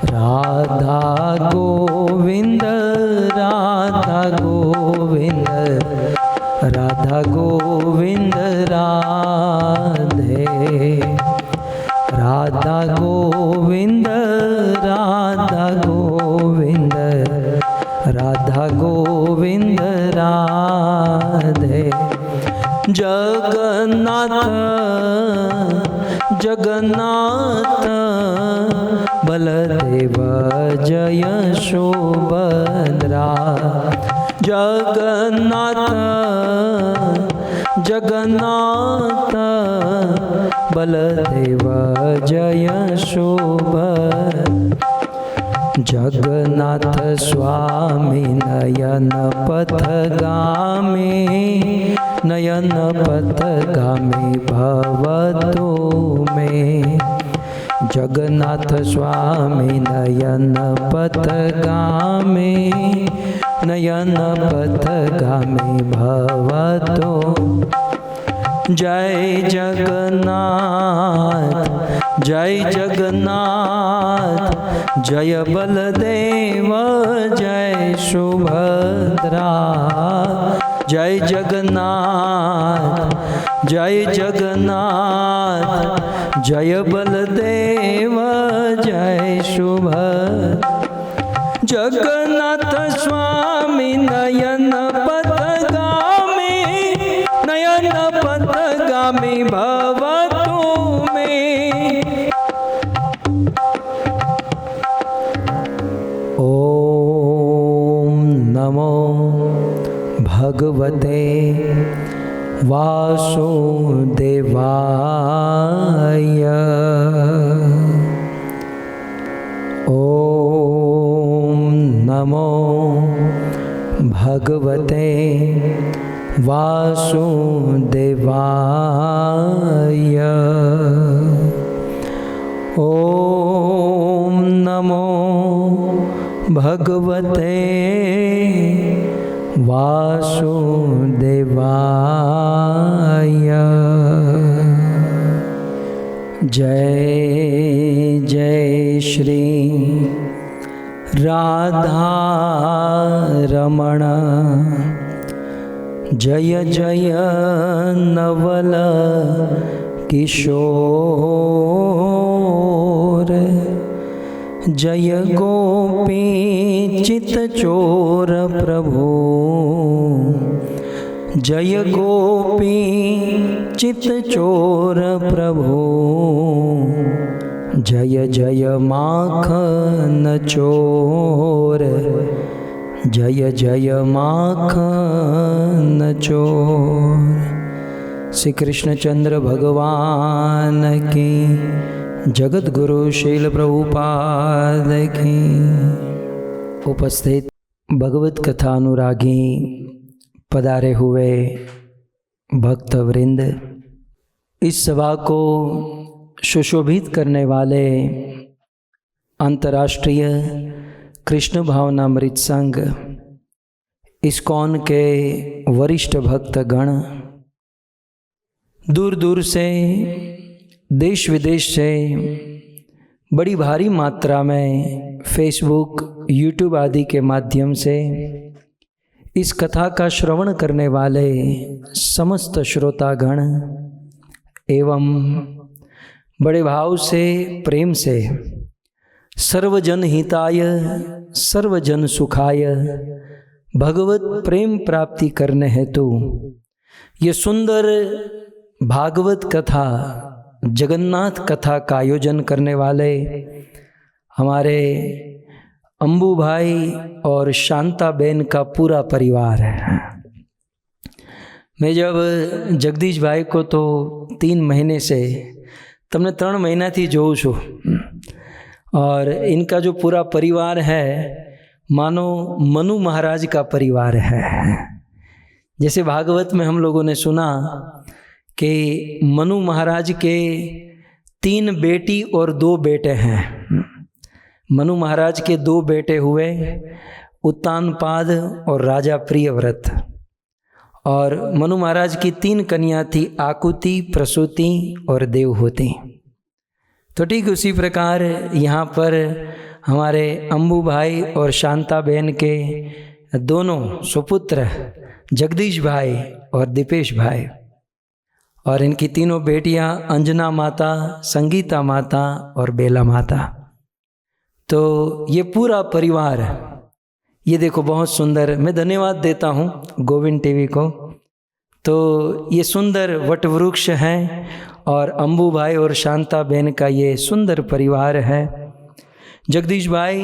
राधा गोविंद राधा गोविंद राधा गोविंद राधे। राधा गोविंद राधा गोविंद राधा गोविंद राधे। जगन्नाथ जगन्नाथ बलदेव जय सुभद्रा। जगन्नाथ जगन्नाथ बलदेव जय सुभद्रा। जगन्नाथ स्वामी नयन पथगामी नयन पथगामी भवतु मे। जगन्नाथ स्वामी नयन पथगामी नयन पथगामी भवतु। जय जगन्नाथ जय जगन्नाथ जय बलदेव जय सुभद्रा। जय जगन्नाथ जय जगन्नाथ जय बलदेव जय सुभद्रा। जगन्नाथ स्वामी नयन पथगामी नयन पथगामी भवतु मे। ओम नमो भगवते वासुदेवाय। ओम नमो भगवते वासुदेवाय। ओम नमो भगवते वासुदेवाय। जय जय श्री राधा रमण। जय जय नवल किशोर। जय गोपी चित चोर प्रभु। जय गोपी चित चोर प्रभु। जय जय माखन चोर। जय जय माखन चोर। श्री कृष्णचंद्र भगवान की, जगत गुरु शील प्रभुपाद की। उपस्थित भगवत कथा अनुरागी पधारे हुए भक्त वृंद, इस सभा को सुशोभित करने वाले अंतर्राष्ट्रीय कृष्ण भावनामृत संघ इस्कॉन के वरिष्ठ भक्तगण, दूर दूर से देश विदेश से बड़ी भारी मात्रा में फेसबुक यूट्यूब आदि के माध्यम से इस कथा का श्रवण करने वाले समस्त श्रोतागण एवं बड़े भाव से प्रेम से सर्वजन हिताय सर्वजन सुखाय भगवत प्रेम प्राप्ति करने हेतु ये सुंदर भागवत कथा जगन्नाथ कथा का आयोजन करने वाले हमारे अंबू भाई और शांता बेन का पूरा परिवार है। मैं जब जगदीश भाई को तो 3 महीने से तमने 3 महीना थी जोऊं छूं, और इनका जो पूरा परिवार है मानो मनु महाराज का परिवार है। जैसे भागवत में हम लोगों ने सुना कि मनु महाराज के 3 बेटी और 2 बेटे हैं। मनु महाराज के 2 बेटे हुए उत्तानपाद और राजा प्रियव्रत, और मनु महाराज की 3 कन्या थी आकुति, प्रसूति और देवहूति। तो ठीक उसी प्रकार यहाँ पर हमारे अम्बू भाई और शांता बहन के दोनों सुपुत्र जगदीश भाई और दीपेश भाई और इनकी तीनों बेटियां अंजना माता, संगीता माता और बेला माता। तो ये पूरा परिवार, ये देखो बहुत सुंदर, मैं धन्यवाद देता हूँ गोविंद टीवी को। तो ये सुंदर वट वृक्ष हैं और अम्बू भाई और शांता बहन का ये सुंदर परिवार है। जगदीश भाई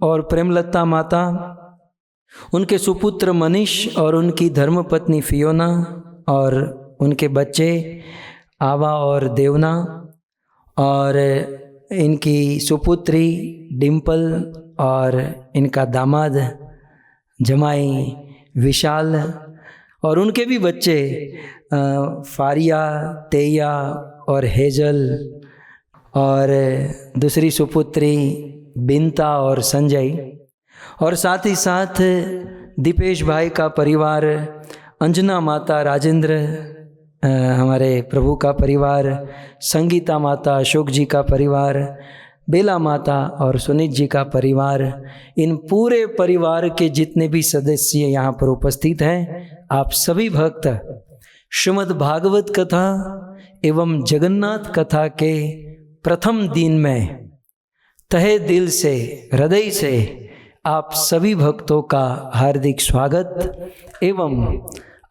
और प्रेमलता माता, उनके सुपुत्र मनीष और उनकी धर्मपत्नी फियोना और उनके बच्चे आवा और देवना और इनकी सुपुत्री डिम्पल और इनका दामाद जमाई विशाल और उनके भी बच्चे फारिया, तेया और हेजल और दूसरी सुपुत्री बिंता और संजय और साथ ही साथ दीपेश भाई का परिवार, अंजना माता, राजेंद्र हमारे प्रभु का परिवार, संगीता माता, अशोक जी का परिवार, बेला माता और सुनीत जी का परिवार, इन पूरे परिवार के जितने भी सदस्य यहाँ पर उपस्थित हैं, आप सभी भक्त श्रीमद् भागवत कथा एवं जगन्नाथ कथा के प्रथम दिन में तहे दिल से, हृदय से आप सभी भक्तों का हार्दिक स्वागत एवं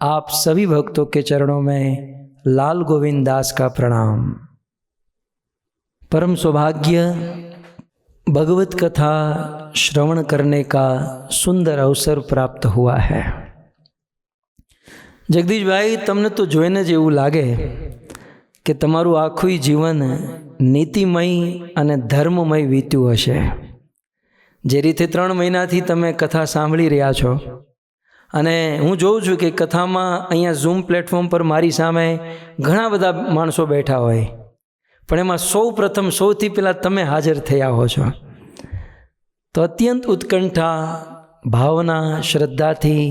आप सभी भक्तों के चरणों में लाल गोविंद दास का प्रणाम। परम सौभाग्य भगवत कथा श्रवण करने का सुंदर अवसर प्राप्त हुआ है। जगदीश भाई, तमने तो જોઈને જ એવું લાગે કે તમારું આખું જીવન નીતિમય અને ધર્મમય વીત્યું હશે। જે રીતે 3 મહિનાથી તમે કથા સાંભળી રહ્યા છો અને હું જોઉં છું કે કથામાં અહીંયા ઝૂમ પ્લેટફોર્મ પર મારી સામે ઘણા બધા માણસો બેઠા હોય, પણ એમાં સૌપ્રથમ સૌથી પહેલાં તમે હાજર થયા હો છો। તો અત્યંત ઉત્કંઠા, ભાવના, શ્રદ્ધાથી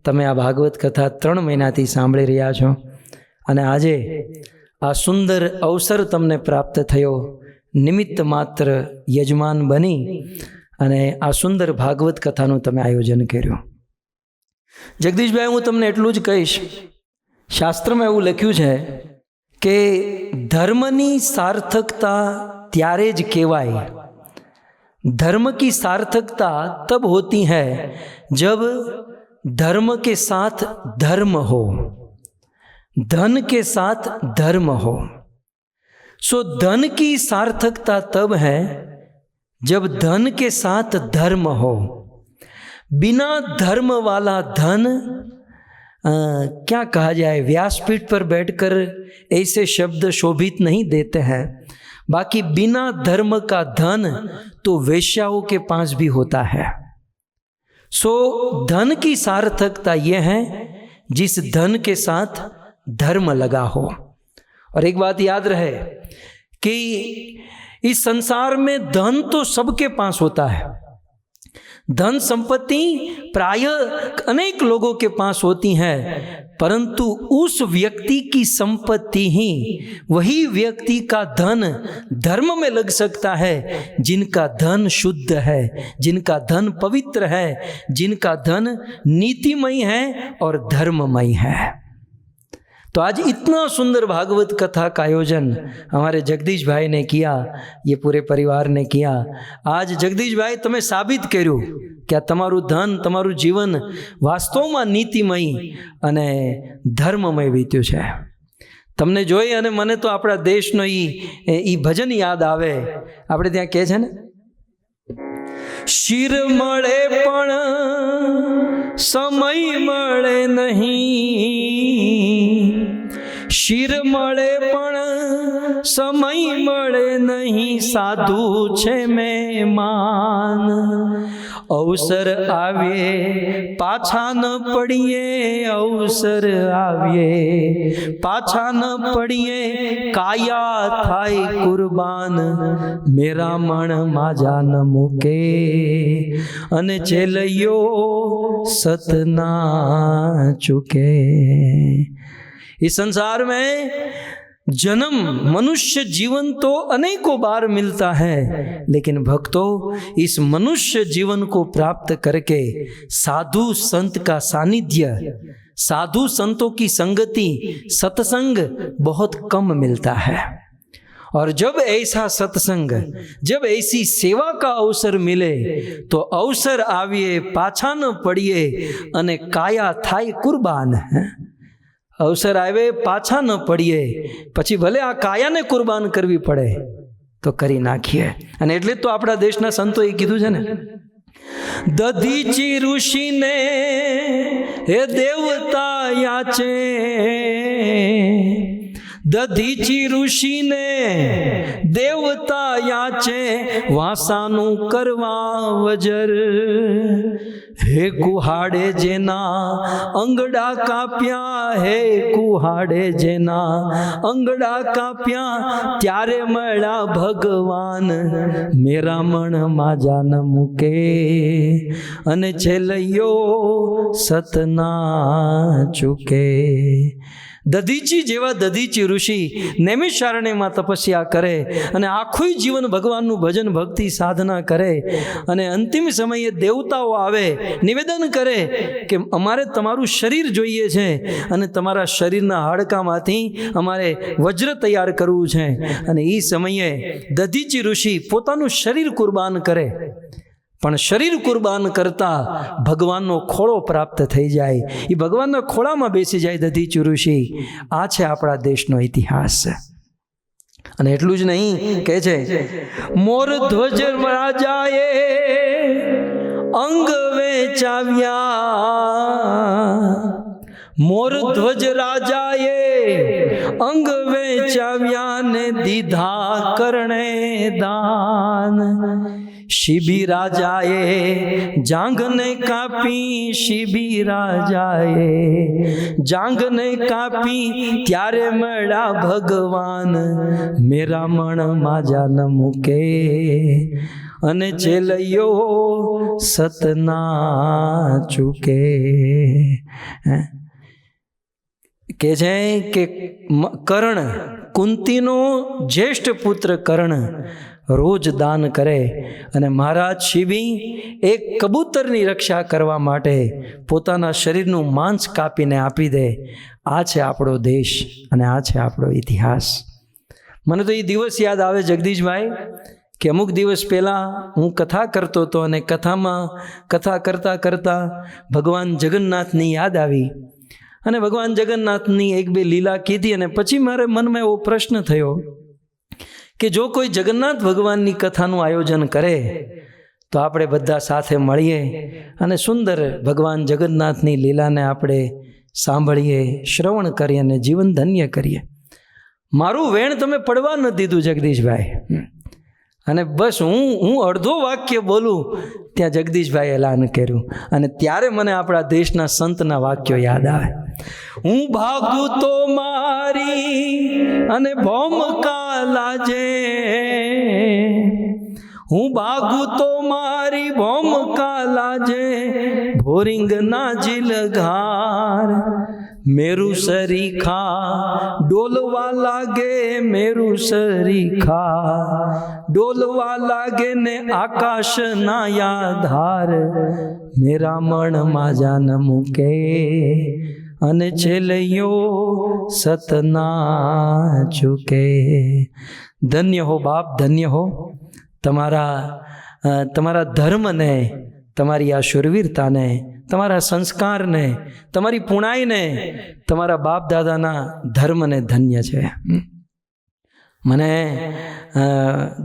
તમે આ ભાગવત કથા 3 મહિનાથી સાંભળી રહ્યા છો અને આજે આ સુંદર અવસર તમને પ્રાપ્ત થયો, નિમિત્ત માત્ર યજમાન બની અને આ સુંદર ભાગવત કથાનું તમે આયોજન કર્યું। જગદીશભાઈ, હું તમને એટલું જ કહીશ, શાસ્ત્રમાં એવું લખ્યું છે કે ધર્મની સાર્થકતા ત્યારે જ કહેવાય, धर्म की सार्थकता तब होती है जब धर्म के साथ धर्म हो, धन के साथ धर्म हो। सो धन की सार्थकता तब है जब धन के साथ धर्म हो। बिना धर्म वाला धन क्या कहा जाए, व्यासपीठ पर बैठकर ऐसे शब्द शोभित नहीं देते हैं। बाकी बिना धर्म का धन तो वेश्याओं के पास भी होता है। सो धन की सार्थकता यह है जिस धन के साथ धर्म लगा हो। और एक बात याद रहे कि इस संसार में धन तो सबके पास होता है, धन संपत्ति प्राय अनेक लोगों के पास होती है, परंतु उस व्यक्ति की संपत्ति ही वही व्यक्ति का धन धर्म में लग सकता है जिनका धन शुद्ध है, जिनका धन पवित्र है, जिनका धन नीतिमय है और धर्ममय है। तो आज इतना सुंदर भागवत कथा का आयोजन हमारे जगदीश भाई ने किया, ये पूरे परिवार ने किया। आज जगदीश भाई तमे साबित कर्યું કે તમારું ધન, તમારું જીવન વાસ્તવમાં નીતિમય અને ધર્મમય વીત્યું છે। તમને જોઈ અને મને તો આપણા દેશનો ઈ ભજન યાદ આવે। આપણે ત્યાં કહે છે ને, શિર મળે પણ સમય મળે નહીં, શિર મળે પણ સમય મળે નહીં, સાધુ છે મહેમાન। અવસર આવીએ પાછા ન પડીએ, અવસર આવીએ પાછા ન પડીએ, કાયા થાય કુરબાન, મેરા મણ માજા ન મૂકે, અને ચેલૈયો સત ના ચૂકે। इस संसार में जन्म मनुष्य जीवन तो अनेकों बार मिलता है, लेकिन भक्तों इस मनुष्य जीवन को प्राप्त करके साधु संत का सानिध्य, साधु संतों की संगति, सत्संग बहुत कम मिलता है। और जब ऐसा सत्संग, जब ऐसी सेवा का अवसर मिले तो अवसर आविए पाछा न पड़िए अने काया थाय कुर्बान। अवसर आवे पाछा न पड़िए, પછી ભલે આ કાયાને કુરબાન કરવી પડે તો કરી નાખીએ। અને એટલે તો આપણા દેશના સંતોએ કીધું છે ને, દધીચી ઋષિને હે દેવતા યાચે, દધીચી ઋષિને દેવતા યાચે, વાસાનું કરવા વજર, હે કુહાડે જેના અંગડા કાપ્યા, હે કુહાડે જેના અંગડા કાપ્યા, ત્યારે મળ્યા ભગવાન, મેરા મણ માજા ન મૂકે, અને છેલ્યો સતના ચૂકે। દધીચી જેવા દધીચી ઋષિ નૈમિષારણ્યમાં તપસ્યા કરે અને આખું જીવન ભગવાનનું ભજન ભક્તિ સાધના કરે, અને અંતિમ સમયે દેવતાઓ આવે, નિવેદન કરે કે અમારે તમારું શરીર જોઈએ છે અને તમારા શરીરના હાડકામાંથી અમારે વજ્ર તૈયાર કરવું છે। અને એ સમયે દધીચી ઋષિ પોતાનું શરીર કુરબાન કરે, પણ શરીર કુરબાન કરતા ભગવાનનો ખોળો પ્રાપ્ત થઈ જાય, એ ભગવાનના ખોળામાં બેસી જાય દધીચી ઋષિ। આ છે આપણા દેશનો ઇતિહાસ। અને એટલું જ નહીં, કહે છે મોર ધ્વજ રાજાએ અંગ વેચાવ્યા, મોર ધ્વજ રાજાએ અંગ વેચાવ્યા, ને દીધા કરણે દાન, शिबी राजाए जांग ने कापी, शिबी राजाए जांग ने कापी, त्यारे मड़ा भगवान, मेरा मन माजा न मूके, अने चेलयो सतना चूके। के छे के कर्ण, कुंतीनो ज्येष्ठ पुत्र कर्ण रोज दान करे, અને મહારાજ શિબી એક કબૂતરની રક્ષા કરવા માટે પોતાના શરીરનું માંસ કાપીને આપી દે। આ છે આપણો દેશ અને આ છે આપણો ઇતિહાસ। મને તો એ દિવસ યાદ આવે જગદીશભાઈ કે અમુક દિવસ પહેલાં હું કથા કરતો હતો અને કથા કરતાં કરતાં ભગવાન જગન્નાથની યાદ આવી, અને ભગવાન જગન્નાથની એક બે લીલા કીધી, અને પછી મારે મનમાં એવો પ્રશ્ન થયો કે જો કોઈ જગન્નાથ ભગવાનની કથાનું આયોજન કરે તો આપણે બધા સાથે મળીએ અને સુંદર ભગવાન જગન્નાથની લીલાને આપણે સાંભળીએ, શ્રવણ કરીએ અને જીવન ધન્ય કરીએ। મારું વેણ તમે પડવા ન દીધું જગદીશભાઈ, અને બસ હું અડધો વાક્ય બોલું ત્યાં જગદીશભાઈ એલાન કર્યું, અને ત્યારે મને આપણા દેશના સંતના વાક્યો યાદ આવે। હું ભાગું તો મારી અને ભોમકા લાજે, હું ભાગું તો મારી ભોમકા લાજે, ભોરિંગ ના જીલઘાર, मेरू सरीखा डोलवा लागे, मेरू सरीखा डोलवा लागे, ने आकाश नाया धार, मेरा मन माजा न मूके, अने छेलयो सतना चूके। धन्य हो बाप, धन्य हो તમારા ધર્મને, તમારી આ શુરવીરતાને, તમારા સંસ્કારને, તમારી પુણાઈને, તમારા બાપ દાદાના ધર્મને ધન્ય છે। મને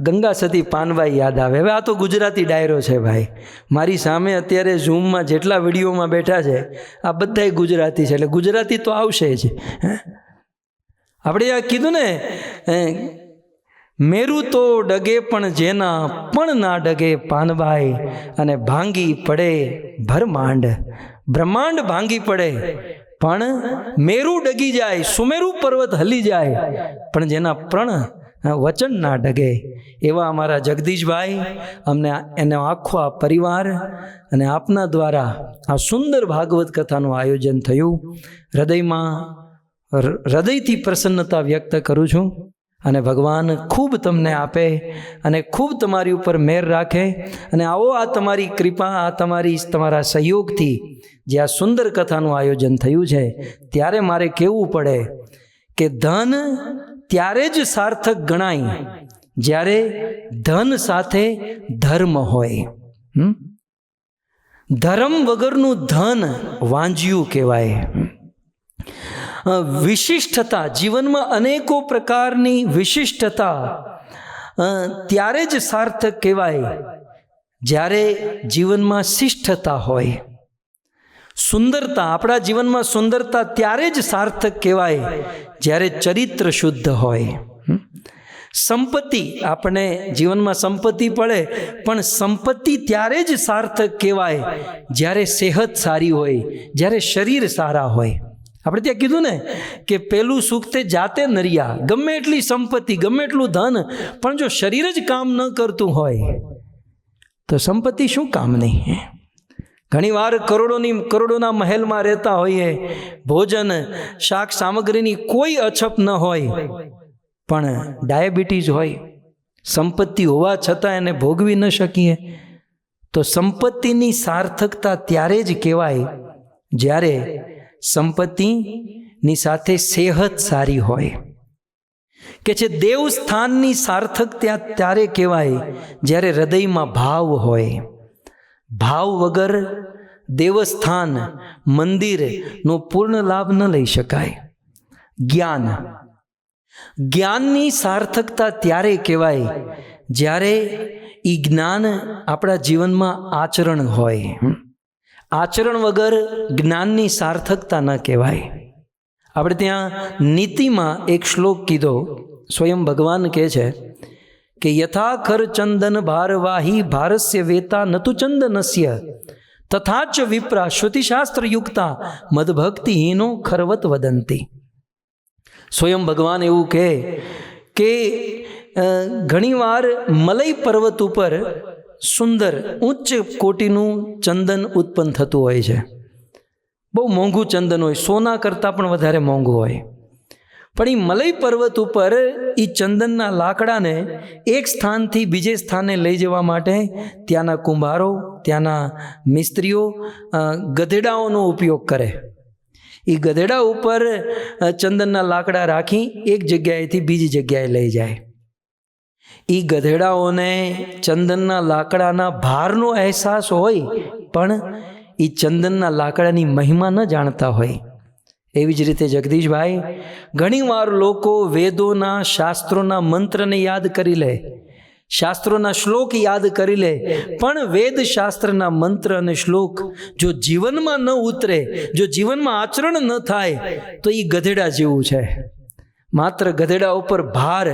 ગંગા સતી પાનભાઈ યાદ આવે। હવે આ તો ગુજરાતી ડાયરો છે ભાઈ, મારી સામે અત્યારે ઝૂમમાં જેટલા વિડીયોમાં બેઠા છે આ બધાય ગુજરાતી છે, એટલે ગુજરાતી તો આવશે જ। આપણે આ કીધું ને, મેરું તો ડગે પણ જેના પણ ના ડગે પાનભાઈ, અને ભાંગી પડે બ્રહ્માંડ, બ્રહ્માંડ ભાંગી પડે પણ મેરું ડગી જાય, સુમેરુ પર્વત હલી જાય, પણ જેના પ્રણ વચન ના ડગે। એવા અમારા જગદીશભાઈ, અમને એનો આખો આ પરિવાર અને આપના દ્વારા આ સુંદર ભાગવત કથાનું આયોજન થયું। હૃદયમાં હૃદયથી પ્રસન્નતા વ્યક્ત કરું છું અને ભગવાન ખૂબ તમને આપે અને ખૂબ તમારી ઉપર મહેર રાખે અને આવો આ તમારી કૃપા, આ તમારા સહયોગથી જે આ સુંદર કથાનું આયોજન થયું છે, ત્યારે મારે કહેવું પડે કે ધન ત્યારે જ સાર્થક ગણાય જ્યારે ધન સાથે ધર્મ હોય. ધર્મ વગરનું ધન વાંજ્યું કહેવાય. વિશિષ્ટતા, જીવનમાં અનેકો પ્રકારની વિશિષ્ટતા ત્યારે જ સાર્થક કહેવાય જ્યારે જીવનમાં શિષ્ટતા હોય. સુંદરતા, આપણા જીવનમાં સુંદરતા ત્યારે જ સાર્થક કહેવાય જ્યારે ચરિત્ર શુદ્ધ હોય. સંપત્તિ, આપણે જીવનમાં સંપત્તિ પડે, પણ સંપત્તિ ત્યારે જ સાર્થક કહેવાય જ્યારે સેહત સારી હોય, જ્યારે શરીર સારા હોય. આપણે ત્યાં કીધું ને કે પેલું સુખ તે જાતે નરિયા. ગમે એટલી સંપત્તિ, ગમે એટલું ધન, પણ જો શરીર જ કામ ન કરતું હોય તો સંપત્તિ શું કામની. ઘણીવાર કરોડોના મહેલમાં રહેતા હોઈએ, ભોજન શાક સામગ્રીની કોઈ અછત ન હોય, પણ ડાયાબિટીસ હોય, સંપત્તિ હોવા છતાં એને ભોગવી ન શકીએ, તો સંપત્તિની સાર્થકતા ત્યારે જ કહેવાય જ્યારે સંપત્તિની સાથે સેહત સારી હોય. કે છે દેવસ્થાનની સાર્થકતા ત્યારે કહેવાય જ્યારે હૃદયમાં ભાવ હોય. ભાવ વગર દેવસ્થાન, મંદિરનો પૂર્ણ લાભ ન લઈ શકાય. જ્ઞાનની સાર્થકતા ત્યારે કહેવાય જ્યારે એ જ્ઞાન આપણા જીવનમાં આચરણ હોય. આચરણ વગર જ્ઞાનની સાર્થકતા ન કહેવાય. આપણે ત્યાં નીતિમાં એક શ્લોક કીધો, સ્વયં ભગવાન કહે છે કે યથા ખર ચંદન ભારવાહી ભારસ્ય વેતા નતુ ચંદનસ્ય તથાચ વિપ્રા શ્રુતિશાસ્ત્ર યુક્તા મદભક્તિહીનો ખરવત વદંતી. સ્વયં ભગવાન એવું કહે કે ઘણીવાર મલય પર્વત ઉપર સુંદર ઉચ્ચ કોટીનું ચંદન ઉત્પન્ન થતું હોય છે. બહુ મોંઘું ચંદન હોય, સોના કરતાં પણ વધારે મોંઘું હોય. પણ એ મલય પર્વત ઉપર એ ચંદનના લાકડાને એક સ્થાનથી બીજે સ્થાને લઈ જવા માટે ત્યાંના કુંભારો, ત્યાંના મિસ્ત્રીઓ ગધેડાઓનો ઉપયોગ કરે. એ ગધેડા ઉપર ચંદનના લાકડા રાખી એક જગ્યાએથી બીજી જગ્યાએ લઈ જાય. એ ગધેડાઓને ચંદનના લાકડાના ભારનો અહેસાસ હોય, પણ એ ચંદનના લાકડાની મહિમા ન જાણતા હોય. એવી જ રીતે જગદીશભાઈ, ઘણીવાર લોકો વેદોના, શાસ્ત્રોના મંત્રને યાદ કરી લે, શાસ્ત્રોના શ્લોક યાદ કરી લે, પણ વેદ શાસ્ત્રના મંત્ર અને શ્લોક જો જીવનમાં ન ઉતરે, જો જીવનમાં આચરણ ન થાય, તો એ ગધેડા જેવું છે. માત્ર ગધેડા ઉપર ભાર,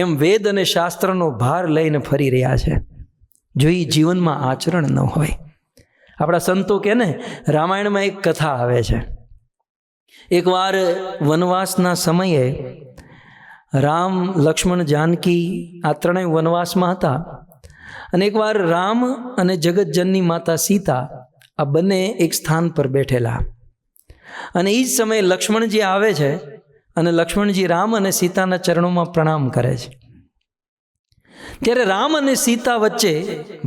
એમ વેદ અને શાસ્ત્રનો ભાર લઈને ફરી રહ્યા છે, જો એ જીવનમાં આચરણ ન હોય. આપણા સંતો કહે ને, રામાયણમાં એક કથા આવે છે. એકવાર વનવાસના સમયે રામ, લક્ષ્મણ, જાનકી આ ત્રણેય વનવાસમાં હતા. અને એકવાર રામ અને જગતજનની માતા સીતા આ બંને એક સ્થાન પર બેઠેલા. અને એ જ સમયે લક્ષ્મણજી આવે છે અને લક્ષ્મણજી રામ અને સીતાના ચરણોમાં પ્રણામ કરે છે. ત્યારે રામ અને સીતા વચ્ચે,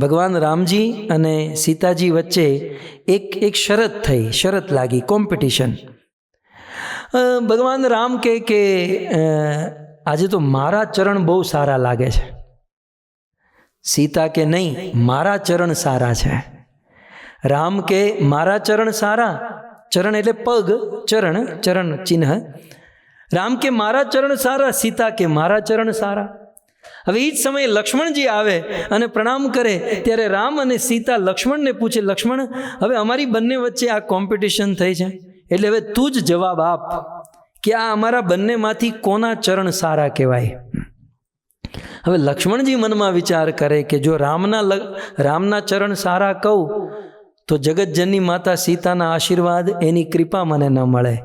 ભગવાન રામજી અને સીતાજી વચ્ચે એક શરત લાગી, કોમ્પિટિશન. ભગવાન રામ કહે કે આજે તો મારા ચરણ બહુ સારા લાગે છે. સીતા કે નહીં, મારા ચરણ સારા છે. રામ કે મારા ચરણ સારા, ચરણ એટલે પગ, ચરણ ચિહ્ન. રામ કે મારા ચરણ સારા, સીતા કે મારા ચરણ સારા. હવે એ જ સમયે લક્ષ્મણજી આવે અને પ્રણામ કરે. ત્યારે રામ અને સીતા લક્ષ્મણને પૂછે, લક્ષ્મણ, હવે અમારી બંને વચ્ચે આ કોમ્પિટિશન થઈ છે, એટલે હવે તું જ જવાબ આપ કે આ અમારા બંનેમાંથી કોના ચરણ સારા કહેવાય. હવે લક્ષ્મણજી મનમાં વિચાર કરે કે જો રામના ચરણ સારા કહું તો જગતજનની માતા સીતાના આશીર્વાદ, એની કૃપા મને ન મળે,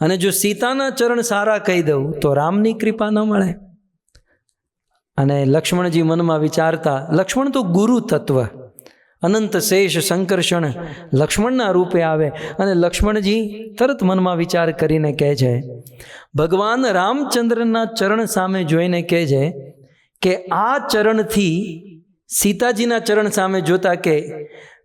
અને જો સીતાના ચરણ સારા કહી દઉં તો રામની કૃપા ન મળે. અને લક્ષ્મણજી મનમાં વિચારતા, લક્ષ્મણ તો ગુરુ તત્વ અનંત શેષ સંકર્ષણ લક્ષ્મણના રૂપે આવે અને લક્ષ્મણજી તરત મનમાં વિચાર કરીને કહે છે, ભગવાન રામચંદ્રના ચરણ સામે જોઈને કહે છે કે આ ચરણથી, સીતાજીના ચરણ સામે જોતા કે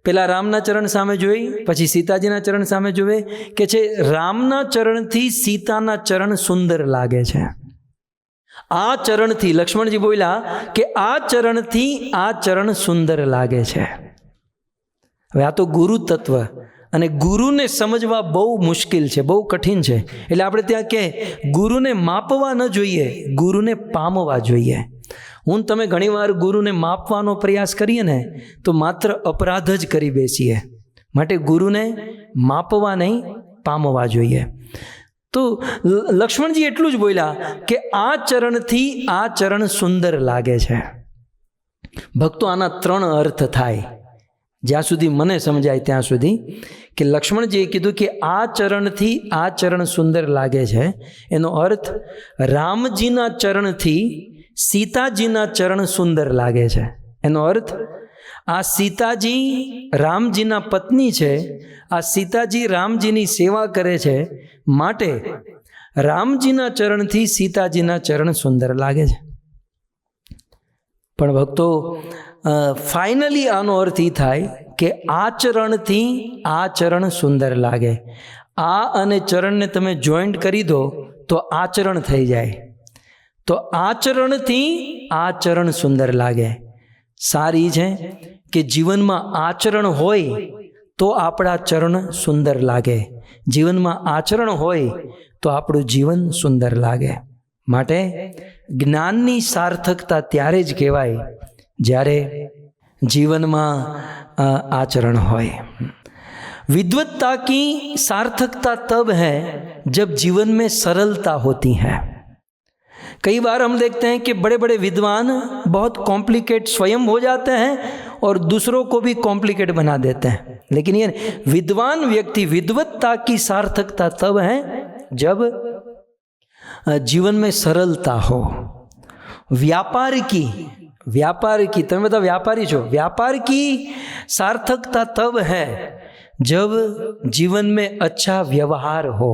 પેલા રામના ચરણ સામે જોઈ, પછી સીતાજીના ચરણ સામે જોવે, કે છે રામના ચરણથી સીતાના ચરણ સુંદર લાગે છે. આ ચરણથી, લક્ષ્મણજી બોલ્યા કે આ ચરણથી આ ચરણ સુંદર લાગે છે. હવે આ તો ગુરુ તત્વ, અને ગુરુને સમજવા બહુ મુશ્કેલ છે, બહુ કઠિન છે. એટલે આપણે ત્યાં કે ગુરુને માપવા ન જોઈએ, ગુરુને પામવા જોઈએ. હું તમે ઘણીવાર ગુરુને માપવાનો પ્રયાસ કરીએ ને તો માત્ર અપરાધ જ કરી બેસીએ. માટે ગુરુને માપવા નહીં, પામવા જોઈએ. તો લક્ષ્મણજી એટલું જ બોલ્યા કે આ ચરણથી આ ચરણ સુંદર લાગે છે. ભક્તો, આના 3 અર્થ થાય, જ્યાં સુધી મને સમજાય ત્યાં સુધી, કે લક્ષ્મણજીએ કીધું કે આ ચરણથી આ ચરણ સુંદર લાગે છે, એનો અર્થ રામજીના ચરણથી સીતાજીના ચરણ સુંદર લાગે છે. એનો અર્થ આ સીતાજી રામજીના પત્ની છે, આ સીતાજી રામજીની સેવા કરે છે, માટે રામજીના ચરણથી સીતાજીના ચરણ સુંદર લાગે છે. પણ ભક્તો, ફાઇનલી આનો અર્થ એ થાય કે આચરણથી આચરણ સુંદર લાગે. આ અને ચરણને તમે જોઈન્ટ કરી દો તો આચરણ થઈ જાય. તો આચરણથી આચરણ સુંદર લાગે. સારી છે કે જીવનમાં આચરણ હોય તો આપણા ચરણ સુંદર લાગે. જીવનમાં આચરણ હોય તો આપણું જીવન સુંદર લાગે. માટે જ્ઞાનની સાર્થકતા ત્યારે જ કહેવાય જ્યારે જીવનમાં आचरण होय। विद्वत्ता की सार्थकता तब है जब जीवन में सरलता होती है। कई बार हम देखते हैं कि बड़े बड़े विद्वान बहुत कॉम्प्लिकेट स्वयं हो जाते हैं और दूसरों को भी कॉम्प्लिकेट बना देते हैं, लेकिन ये विद्वान व्यक्ति, विद्वत्ता की सार्थकता तब है जब जीवन में सरलता हो। व्यापार की તમે બધા व्यापारी છો, व्यापार की सार्थकता तब है जब जीवन में अच्छा व्यवहार हो।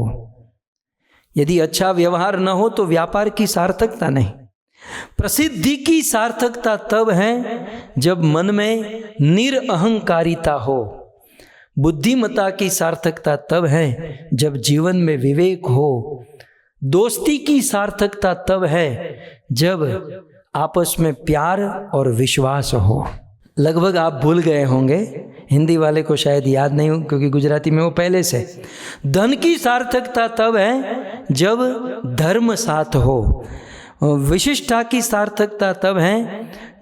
यदि अच्छा व्यवहार न हो तो व्यापार की सार्थकता नहीं। प्रसिद्धि की सार्थकता तब है जब मन में निरअहंकारिता हो। बुद्धिमत्ता की सार्थकता तब है जब जीवन में विवेक हो। दोस्ती की सार्थकता तब है जब आपस में प्यार और विश्वास हो। लगभग आप भूल गए होंगे, हिंदी वाले को शायद याद नहीं हो क्योंकि गुजराती में वो पहले से। धन की सार्थकता तब है जब धर्म साथ हो। विशिष्टता की सार्थकता तब है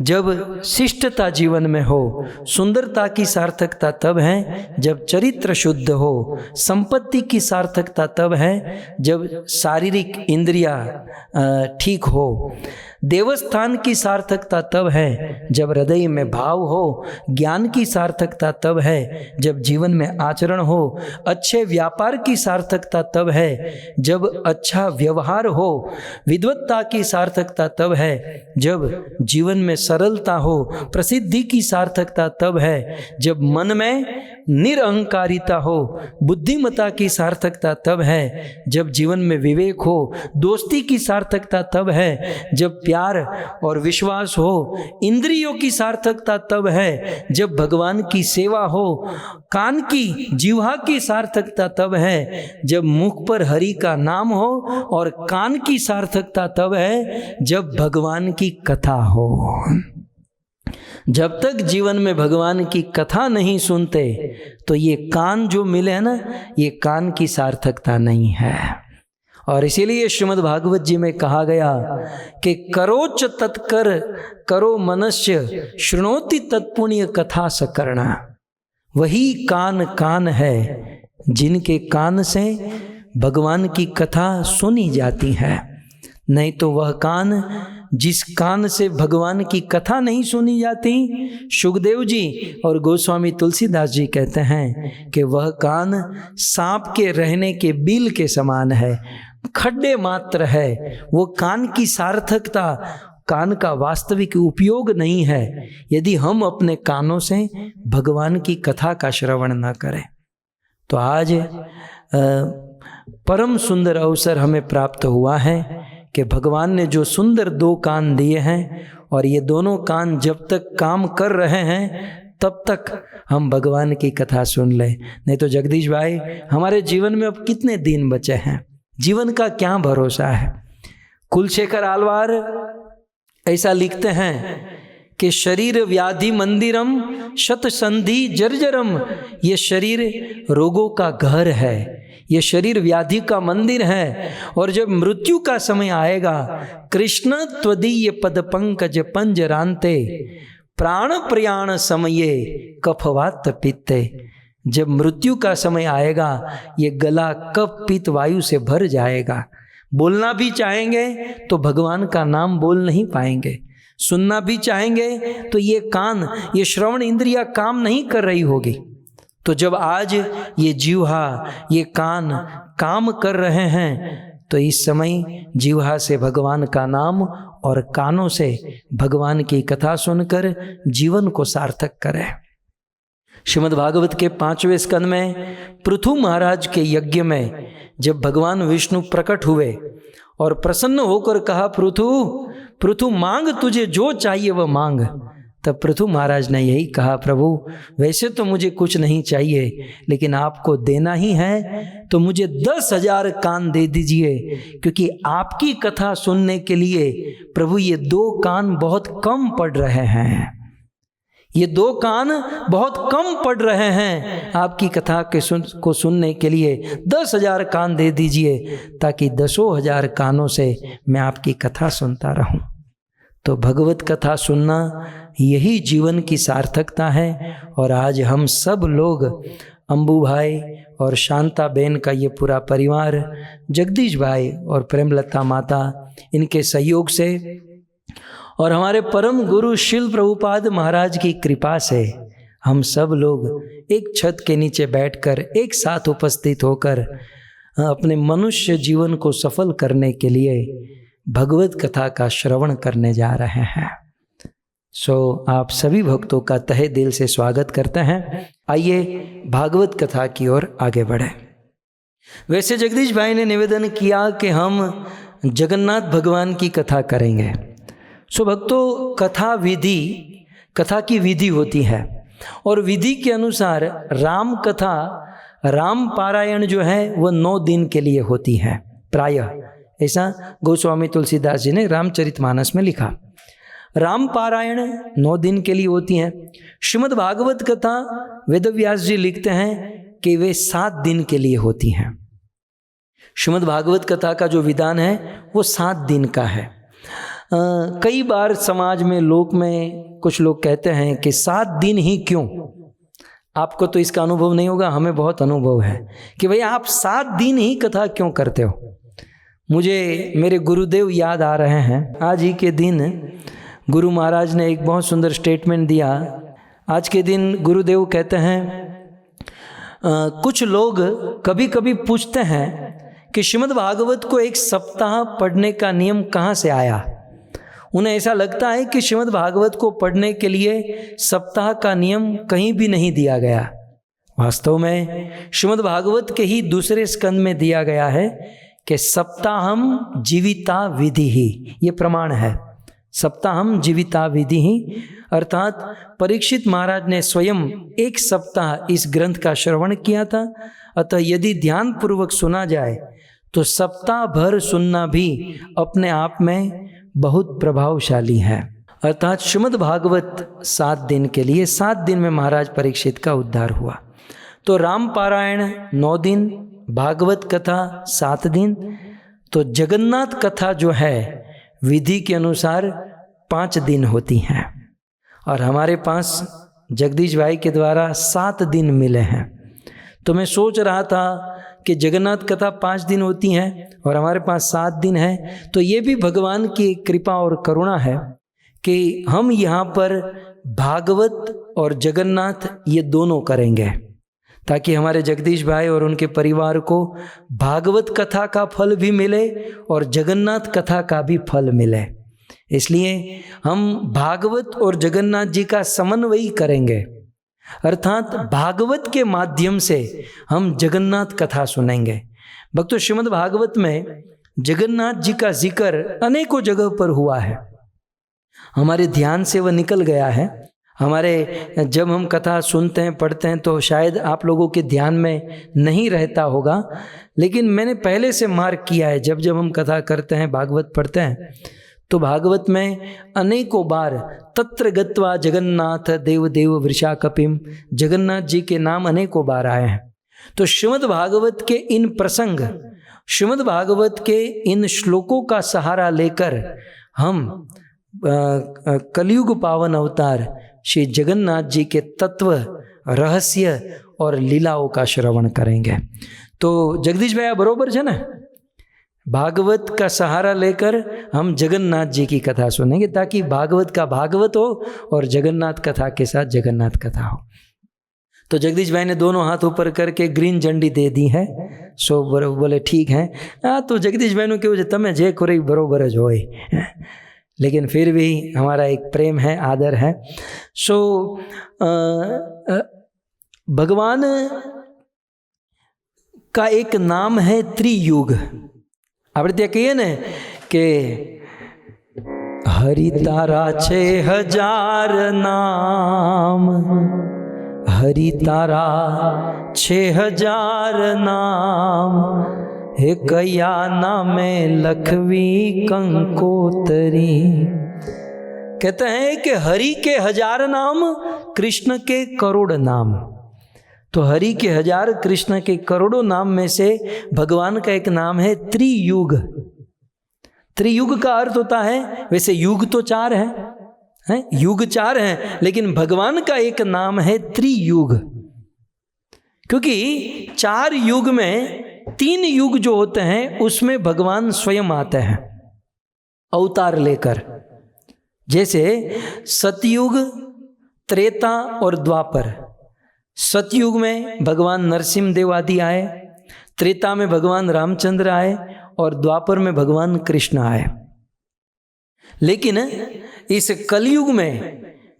जब शिष्टता जीवन में हो। सुंदरता की सार्थकता तब है जब चरित्र शुद्ध हो। संपत्ति की सार्थकता तब है जब शारीरिक इंद्रियां ठीक हो। देवस्थान की सार्थकता तब है जब हृदय में भाव हो। ज्ञान की सार्थकता तब है जब जीवन में आचरण हो। अच्छे व्यापार की सार्थकता तब है जब अच्छा व्यवहार हो। विद्वत्ता की सार्थकता तब है जब जीवन में सरलता हो। प्रसिद्धि की सार्थकता तब है जब मन में निरअहंकारिता हो। बुद्धिमत्ता की सार्थकता तब है जब जीवन में विवेक हो। दोस्ती की सार्थकता तब है जब प्यार और विश्वास हो। इंद्रियों की सार्थकता तब है जब भगवान की सेवा हो। कान की, जिह्वा की सार्थकता तब है जब मुख पर हरि का नाम हो। और कान की सार्थकता तब है जब भगवान की कथा हो। जब तक जीवन में भगवान की कथा नहीं सुनते तो ये कान जो मिले हैं ना, ये कान की सार्थकता नहीं है। और इसीलिए श्रीमद् भागवत जी में कहा गया कि करोच तत्कर करो मनुष्य शृणोति तत्पुण्य कथा सकर्णा। वही कान कान है जिनके कान से भगवान की कथा सुनी जाती है। नहीं तो वह कान जिस कान से भगवान की कथा नहीं सुनी जाती, शुकदेव जी और गोस्वामी तुलसीदास जी कहते हैं कि वह कान सांप के रहने के बिल के समान है, खड्डे मात्र है। वो कान की सार्थकता कान का वास्तविक उपयोग नहीं है यदि हम अपने कानों से भगवान की कथा का श्रवण न करें। तो आज परम सुंदर अवसर हमें प्राप्त हुआ है कि भगवान ने जो सुंदर 2 कान दिए हैं और ये दोनों कान जब तक काम कर रहे हैं तब तक हम भगवान की कथा सुन लें। नहीं तो जगदीश भाई, हमारे जीवन में अब कितने दिन बचे हैं, जीवन का क्या भरोसा है। कुलशेखर आलवार ऐसा लिखते हैं कि शरीर व्याधि मंदिरम शत संधि जर्जरम, ये शरीर रोगों का घर है, ये शरीर व्याधि का मंदिर है। और जब मृत्यु का समय आएगा, कृष्ण त्वदीय पद पंकज पंजरांते प्राण प्रयाण समये कफवात पित्ते, जब मृत्यु का समय आएगा ये गला कफ पित्त वायु से भर जाएगा। बोलना भी चाहेंगे तो भगवान का नाम बोल नहीं पाएंगे, सुनना भी चाहेंगे तो ये कान, ये श्रवण इंद्रिया काम नहीं कर रही होगी। तो जब आज ये जीवा, ये कान काम कर रहे हैं तो इस समय जीवा से भगवान का नाम और कानों से भगवान की कथा सुनकर जीवन को सार्थक करें। श्रीमद् भागवत के 5वें स्कंद में पृथु महाराज के यज्ञ में जब भगवान विष्णु प्रकट हुए और प्रसन्न होकर कहा, पृथु मांग, तुझे जो चाहिए वह मांग। तब पृथु महाराज ने यही कहा, प्रभु वैसे तो मुझे कुछ नहीं चाहिए, लेकिन आपको देना ही है तो मुझे 10,000 कान दे दीजिए, क्योंकि आपकी कथा सुनने के लिए प्रभु ये 2 कान बहुत कम पड़ रहे हैं, ये 2 कान बहुत कम पड़ रहे हैं आपकी कथा को सुनने के लिए। 10,000 कान दे दीजिए ताकि 10,000 कानों से मैं आपकी कथा सुनता रहूं। तो भगवत कथा सुनना यही जीवन की सार्थकता है। और आज हम सब लोग, अंबू भाई और शांता बहन का ये पूरा परिवार, जगदीश भाई और प्रेमलता माता, इनके सहयोग से और हमारे परम गुरु शिल प्रभुपाद महाराज की कृपा से हम सब लोग एक छत के नीचे बैठकर एक साथ उपस्थित होकर अपने मनुष्य जीवन को सफल करने के लिए भगवत कथा का श्रवण करने जा रहे हैं। आप सभी भक्तों का तहे दिल से स्वागत करते हैं। आइए भागवत कथा की ओर आगे बढ़े। वैसे जगदीश भाई ने निवेदन किया कि हम जगन्नाथ भगवान की कथा करेंगे। भक्तों, कथा की विधि होती है और विधि के अनुसार राम कथा, राम पारायण जो है वह 9 दिन के लिए होती है प्रायः। ऐसा गोस्वामी तुलसीदास जी ने रामचरितमानस में लिखा। राम पारायण 9 दिन के लिए होती है। श्रीमद् भागवत कथा वेदव्यास जी लिखते हैं कि वे 7 दिन के लिए होती हैं। श्रीमद् भागवत कथा का जो विधान है वो 7 दिन का है। कई बार समाज में, लोक में कुछ लोग कहते हैं कि 7 दिन ही क्यों। आपको तो इसका अनुभव नहीं होगा, हमें बहुत अनुभव है कि भैया आप 7 दिन ही कथा क्यों करते हो। मुझे मेरे गुरुदेव याद आ रहे हैं। आज ही के दिन गुरु महाराज ने एक बहुत सुंदर स्टेटमेंट दिया। आज के दिन गुरुदेव कहते हैं, कुछ लोग कभी कभी पूछते हैं कि श्रीमद् भागवत को एक सप्ताह पढ़ने का नियम कहाँ से आया। उन्हें ऐसा लगता है कि श्रीमद् भागवत को पढ़ने के लिए सप्ताह का नियम कहीं भी नहीं दिया गया। वास्तव में श्रीमद् भागवत के ही दूसरे स्कंद में दिया गया है कि सप्ताहम जीविता विधि ही, ये प्रमाण है। सप्ताहम जीविता विधि ही, अर्थात परीक्षित महाराज ने स्वयं 1 सप्ताह इस ग्रंथ का श्रवण किया था। अतः यदि ध्यान पूर्वक सुना जाए तो सप्ताह भर सुनना भी अपने आप में बहुत प्रभावशाली है। अर्थात श्रीमद् भागवत 7 दिन के लिए, 7 दिन में महाराज परीक्षित का उद्धार हुआ। तो राम पारायण 9 दिन, भागवत कथा 7 दिन। तो जगन्नाथ कथा जो है विधि के अनुसार 5 दिन होती हैं और हमारे पास जगदीश भाई के द्वारा 7 दिन मिले हैं। तो मैं सोच रहा था कि जगन्नाथ कथा 5 दिन होती हैं और हमारे पास 7 दिन है, तो ये भी भगवान की कृपा और करुणा है कि हम यहाँ पर भागवत और जगन्नाथ ये दोनों करेंगे, ताकि हमारे जगदीश भाई और उनके परिवार को भागवत कथा का फल भी मिले और जगन्नाथ कथा का भी फल मिले। इसलिए हम भागवत और जगन्नाथ जी का समन्वय करेंगे, अर्थात भागवत के माध्यम से हम जगन्नाथ कथा सुनेंगे। भक्तों, श्रीमद् भागवत में जगन्नाथ जी का जिक्र अनेकों जगह पर हुआ है, हमारे ध्यान से वह निकल गया है। हमारे जब हम कथा सुनते हैं पढ़ते हैं तो शायद आप लोगों के ध्यान में नहीं रहता होगा, लेकिन मैंने पहले से मार्क किया है। जब जब हम कथा करते हैं, भागवत पढ़ते हैं, तो भागवत में अनेकों बार तत्र गत्वा जगन्नाथ देव देव वृषा कपिम, जगन्नाथ जी के नाम अनेकों बार आए हैं। तो श्रीमद् भागवत के इन प्रसंग, श्रीमद् भागवत के इन श्लोकों का सहारा लेकर हम कलयुग पावन अवतार श्री जगन्नाथ जी के तत्व, रहस्य और लीलाओं का श्रवण करेंगे। तो जगदीश भैया बरोबर है ना, भागवत का सहारा लेकर हम जगन्नाथ जी की कथा सुनेंगे, ताकि भागवत का भागवत हो और जगन्नाथ कथा के साथ जगन्नाथ कथा हो। तो जगदीश भाई ने दोनों हाथ ऊपर करके ग्रीन झंडी दे दी है। सो बोले ठीक है। तो जगदीश भाई ने क्यों तमें जे कोई बरोबर ज होय, लेकिन फिर भी हमारा एक प्रेम है, आदर है। सो भगवान का एक नाम है त्रियुग। આપણે ત્યાં કહીએ ને કે હરિ તારા 6000 નામ, હરિ તારા 6000 નામ, हे कया नामे लखवी कंकोतरी। कहते हैं कि हरि के 1000 नाम, कृष्ण के करोड़ नाम। तो हरि के 1000, कृष्ण के करोड़ों नाम में से भगवान का एक नाम है त्रियुग। त्रियुग का अर्थ होता है, वैसे युग तो 4 हैं, युग 4 हैं, लेकिन भगवान का एक नाम है त्रियुग, क्योंकि 4 युग में 3 युग जो होते हैं उसमें भगवान स्वयं आते हैं अवतार लेकर। जैसे सतयुग, त्रेता और द्वापर। सतयुग में भगवान नरसिंह देव आदि आए, त्रेता में भगवान रामचंद्र आए और द्वापर में भगवान कृष्ण आए। लेकिन इस कलयुग में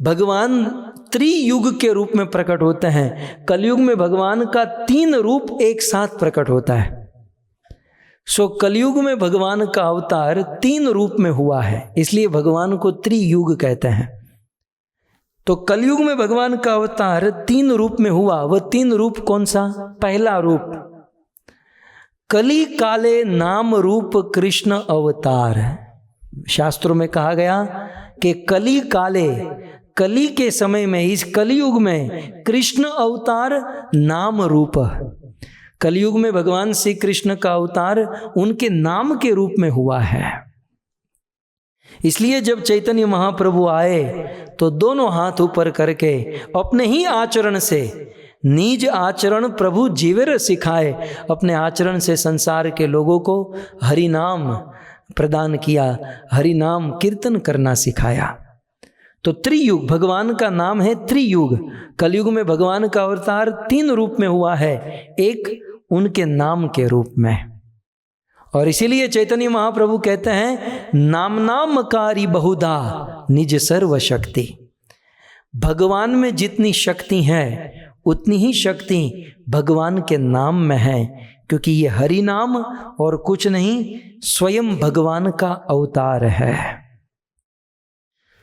भगवान त्रियुग के रूप में प्रकट होते हैं। कलयुग में भगवान का 3 रूप एक साथ प्रकट होता है। सो कलयुग में भगवान का अवतार 3 रूप में हुआ है, इसलिए भगवान को त्रियुग कहते हैं। तो कलयुग में भगवान का अवतार 3 रूप में हुआ। वह 3 रूप कौन सा? पहला रूप कली काले नाम रूप कृष्ण अवतार। शास्त्रों में कहा गया कि कली काले, कली के समय में, इस कलयुग में कृष्ण अवतार नाम रूप। कलयुग में भगवान श्री कृष्ण का अवतार उनके नाम के रूप में हुआ है। इसलिए जब चैतन्य महाप्रभु आए तो दोनों हाथ ऊपर करके अपने ही आचरण से, निज आचरण प्रभु जीवेर सिखाए, अपने आचरण से संसार के लोगों को हरि नाम प्रदान किया, हरि नाम कीर्तन करना सिखाया। तो त्रियुग, भगवान का नाम है त्रियुग। कलयुग में भगवान का अवतार 3 रूप में हुआ है, एक उनके नाम के रूप में। और इसीलिए चैतन्य महाप्रभु कहते हैं नाम नामकारी बहुधा निज सर्व शक्ति। भगवान में जितनी शक्ति है उतनी ही शक्ति भगवान के नाम में है, क्योंकि ये हरि नाम और कुछ नहीं, स्वयं भगवान का अवतार है।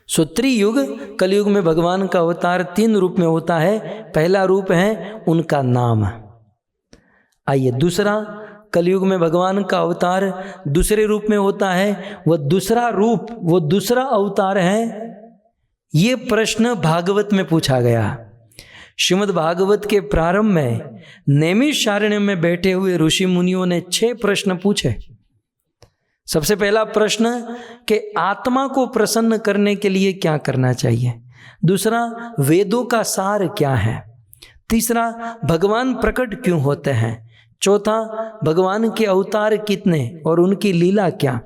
सो त्रियुग, कलयुग में भगवान का अवतार 3 रूप में होता है। पहला रूप है उनका नाम। आइए दूसरा, कलयुग में भगवान का अवतार दूसरे रूप में होता है। वह दूसरा रूप, वो दूसरा अवतार है। ये प्रश्न भागवत में पूछा गया। श्रीमद् भागवत के प्रारंभ में नैमिषारण्य में बैठे हुए ऋषि मुनियों ने 6 प्रश्न पूछे। सबसे पहला प्रश्न कि आत्मा को प्रसन्न करने के लिए क्या करना चाहिए। दूसरा, वेदों का सार क्या है। तीसरा, भगवान प्रकट क्यों होते हैं। चौथा, भगवान के अवतार कितने और उनकी लीला क्या।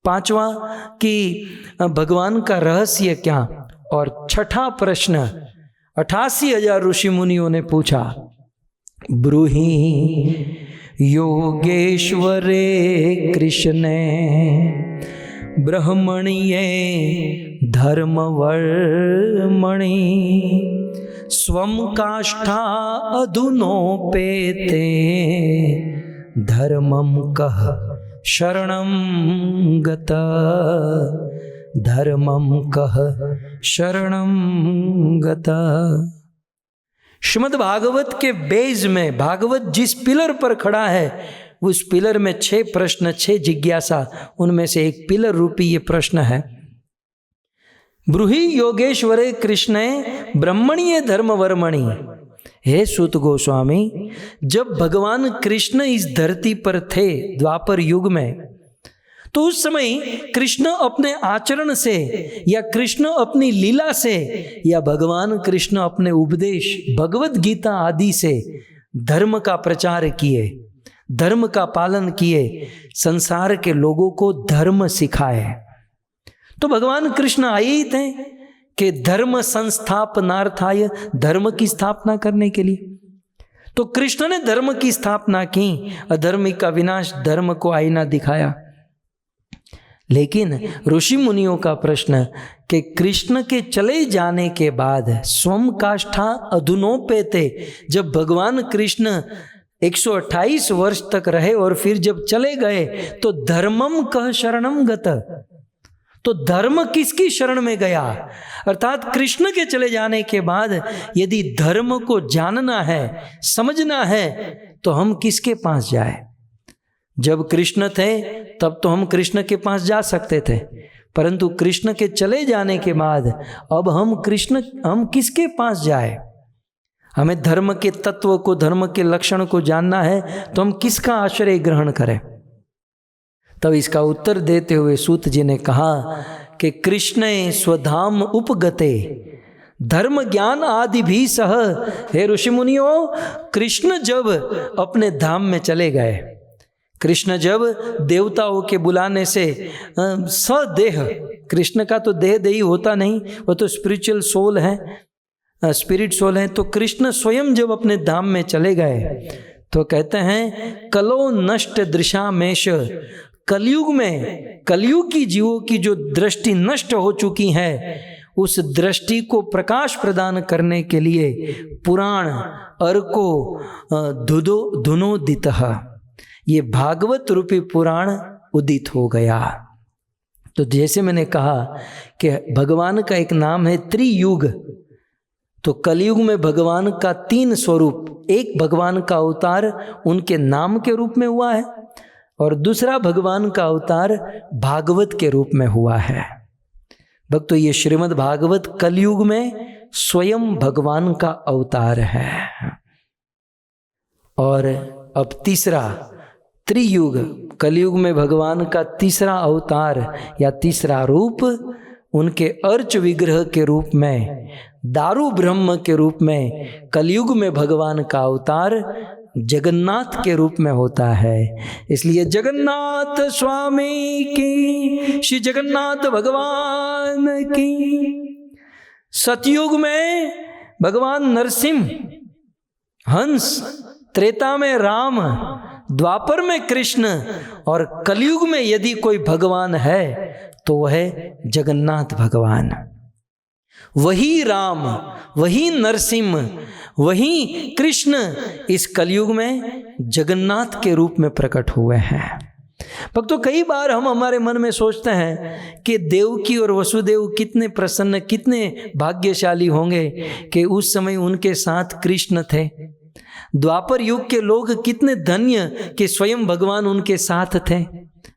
पांचवा, कि भगवान का रहस्य क्या। और छठा प्रश्न 88,000 ऋषि मुनियों ने पूछा, ब्रूहि योगेश्वरे कृष्णे ब्रह्मण्ये धर्मवर्मणि स्वं काष्ठा अधुनोपेते धर्मं कः शरणं गता धर्मं कः शरणं गता। श्रीमद् भागवत के बेज में, भागवत जिस पिलर पर खड़ा है उस पिलर में 6 प्रश्न, 6 जिज्ञासा, उनमें से एक पिलर रूपी ये प्रश्न है। ब्रूहि योगेश्वरे कृष्णे ब्रह्मणीय धर्मवर्मणि। हे सूत गोस्वामी, जब भगवान कृष्ण इस धरती पर थे द्वापर युग में, तो उस समय कृष्ण अपने आचरण से या कृष्ण अपनी लीला से या भगवान कृष्ण अपने उपदेश भगवत गीता आदि से धर्म का प्रचार किए, धर्म का पालन किए, संसार के लोगों को धर्म सिखाए। तो भगवान कृष्ण आए ही थे कि धर्म संस्थापनार्थाय, धर्म की स्थापना करने के लिए। तो कृष्ण ने धर्म की स्थापना की, अधर्म का विनाश, धर्म को आईना दिखाया। लेकिन ऋषि मुनियों का प्रश्न कि कृष्ण के चले जाने के बाद स्वम काष्ठा अधुनोपेते, जब भगवान कृष्ण 128 वर्ष तक रहे और फिर जब चले गए तो धर्मम कह शरणम गत, तो धर्म किसकी शरण में गया? अर्थात कृष्ण के चले जाने के बाद यदि धर्म को जानना है, समझना है, तो हम किसके पास जाए? जब कृष्ण थे तब तो हम कृष्ण के पास जा सकते थे, परंतु कृष्ण के चले जाने के बाद अब हम किसके पास जाए? हमें धर्म के तत्व को, धर्म के लक्षण को जानना है, तो हम किसका आश्रय ग्रहण करें? तब इसका उत्तर देते हुए सूत जी ने कहा कि कृष्ण स्वधाम उपगते धर्म ज्ञान आदि भी सह। हे ऋषि मुनियों, कृष्ण जब अपने धाम में चले गए, कृष्ण जब देवताओं के बुलाने से सदेह, कृष्ण का तो देही होता नहीं, वो तो स्पिरिचुअल सोल है, स्पिरिट सोल है, तो कृष्ण स्वयं जब अपने धाम में चले गए तो कहते हैं कलो नष्ट दृशामेश, कलयुग में, कलयुग की जीवों की जो दृष्टि नष्ट हो चुकी है, उस दृष्टि को प्रकाश प्रदान करने के लिए पुराण अर्को धुनोदितः, ये भागवत रूपी पुराण उदित हो गया। तो जैसे मैंने कहा कि भगवान का एक नाम है त्रियुग, तो कलयुग में भगवान का 3 स्वरूप, एक भगवान का अवतार उनके नाम के रूप में हुआ है और दूसरा भगवान का अवतार भागवत के रूप में हुआ है। भक्तों, ये श्रीमद् भागवत कलयुग में स्वयं भगवान का अवतार है। और अब तीसरा त्रियुग, कलयुग में भगवान का तीसरा अवतार या तीसरा रूप, उनके अर्च विग्रह के रूप में, दारू ब्रह्म के रूप में कलयुग में भगवान का अवतार जगन्नाथ के रूप में होता है। इसलिए जगन्नाथ स्वामी की, श्री जगन्नाथ भगवान की। सतयुग में भगवान नरसिंह हंस, त्रेता में राम, द्वापर में कृष्ण, और कलयुग में यदि कोई भगवान है तो वह है जगन्नाथ भगवान। वही राम, वही नरसिंह, वही कृष्ण इस कलयुग में जगन्नाथ के रूप में प्रकट हुए हैं। भक्तों, कई बार हम हमारे मन में सोचते हैं कि देवकी और वसुदेव कितने प्रसन्न, कितने भाग्यशाली होंगे कि उस समय उनके साथ कृष्ण थे। द्वापर युग के लोग कितने धन्य कि स्वयं भगवान उनके साथ थे,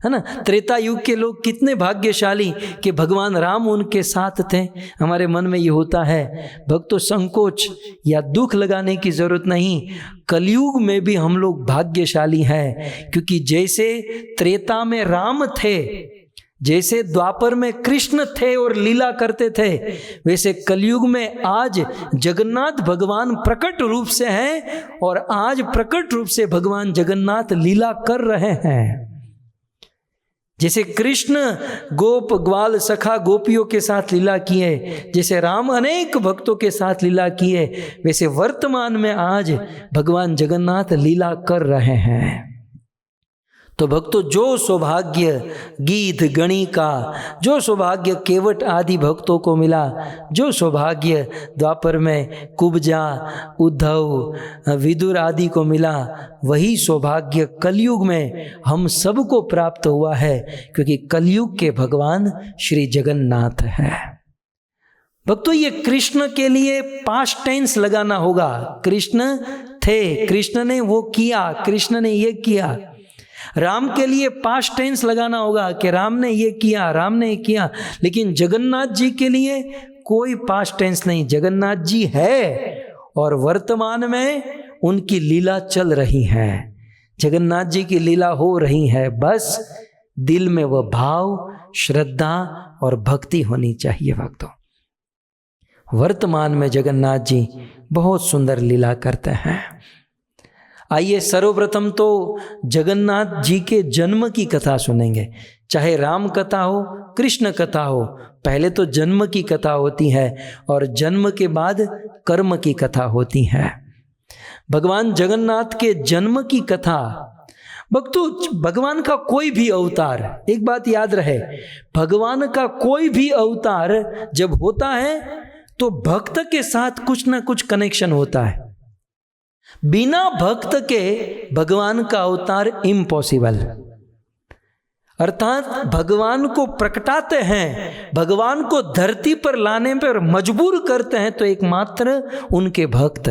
है ना। त्रेता युग के लोग कितने भाग्यशाली कि भगवान राम उनके साथ थे। हमारे मन में ये होता है। भक्तों, संकोच या दुख लगाने की जरूरत नहीं। कलयुग में भी हम लोग भाग्यशाली हैं, क्योंकि जैसे त्रेता में राम थे, जैसे द्वापर में कृष्ण थे और लीला करते थे, वैसे कलयुग में आज जगन्नाथ भगवान प्रकट रूप से हैं और आज प्रकट रूप से भगवान जगन्नाथ लीला कर रहे हैं। जैसे कृष्ण गोप ग्वाल सखा गोपियों के साथ लीला किए, जैसे राम अनेक भक्तों के साथ लीला किए, वैसे वर्तमान में आज भगवान जगन्नाथ लीला कर रहे हैं। तो भक्तों, जो सौभाग्य गीध गणिका, जो सौभाग्य केवट आदि भक्तों को मिला, जो सौभाग्य द्वापर में कुब्जा, उद्धव, विदुर आदि को मिला, वही सौभाग्य कलयुग में हम सबको प्राप्त हुआ है, क्योंकि कलयुग के भगवान श्री जगन्नाथ है। भक्तों, ये कृष्ण के लिए पास्ट टेंस लगाना होगा। कृष्ण थे, कृष्ण ने वो किया, कृष्ण ने ये किया। राम के लिए पास्ट टेंस लगाना होगा कि राम ने ये किया, राम ने ये किया। लेकिन जगन्नाथ जी के लिए कोई पास्ट टेंस नहीं। जगन्नाथ जी है और वर्तमान में उनकी लीला चल रही है, जगन्नाथ जी की लीला हो रही है। बस दिल में वह भाव, श्रद्धा और भक्ति होनी चाहिए। भक्तों, वर्तमान में जगन्नाथ जी बहुत सुंदर लीला करते हैं। आइए सर्वप्रथम तो जगन्नाथ जी के जन्म की कथा सुनेंगे। चाहे राम कथा हो, कृष्ण कथा हो, पहले तो जन्म की कथा होती है और जन्म के बाद कर्म की कथा होती है। भगवान जगन्नाथ के जन्म की कथा, भक्तों, भगवान का कोई भी अवतार, एक बात याद रहे, भगवान का कोई भी अवतार जब होता है तो भक्त के साथ कुछ ना कुछ कनेक्शन होता है। बिना भक्त के भगवान का अवतार इम्पॉसिबल। अर्थात भगवान को प्रकटाते हैं, भगवान को धरती पर लाने पर मजबूर करते हैं तो एकमात्र उनके भक्त।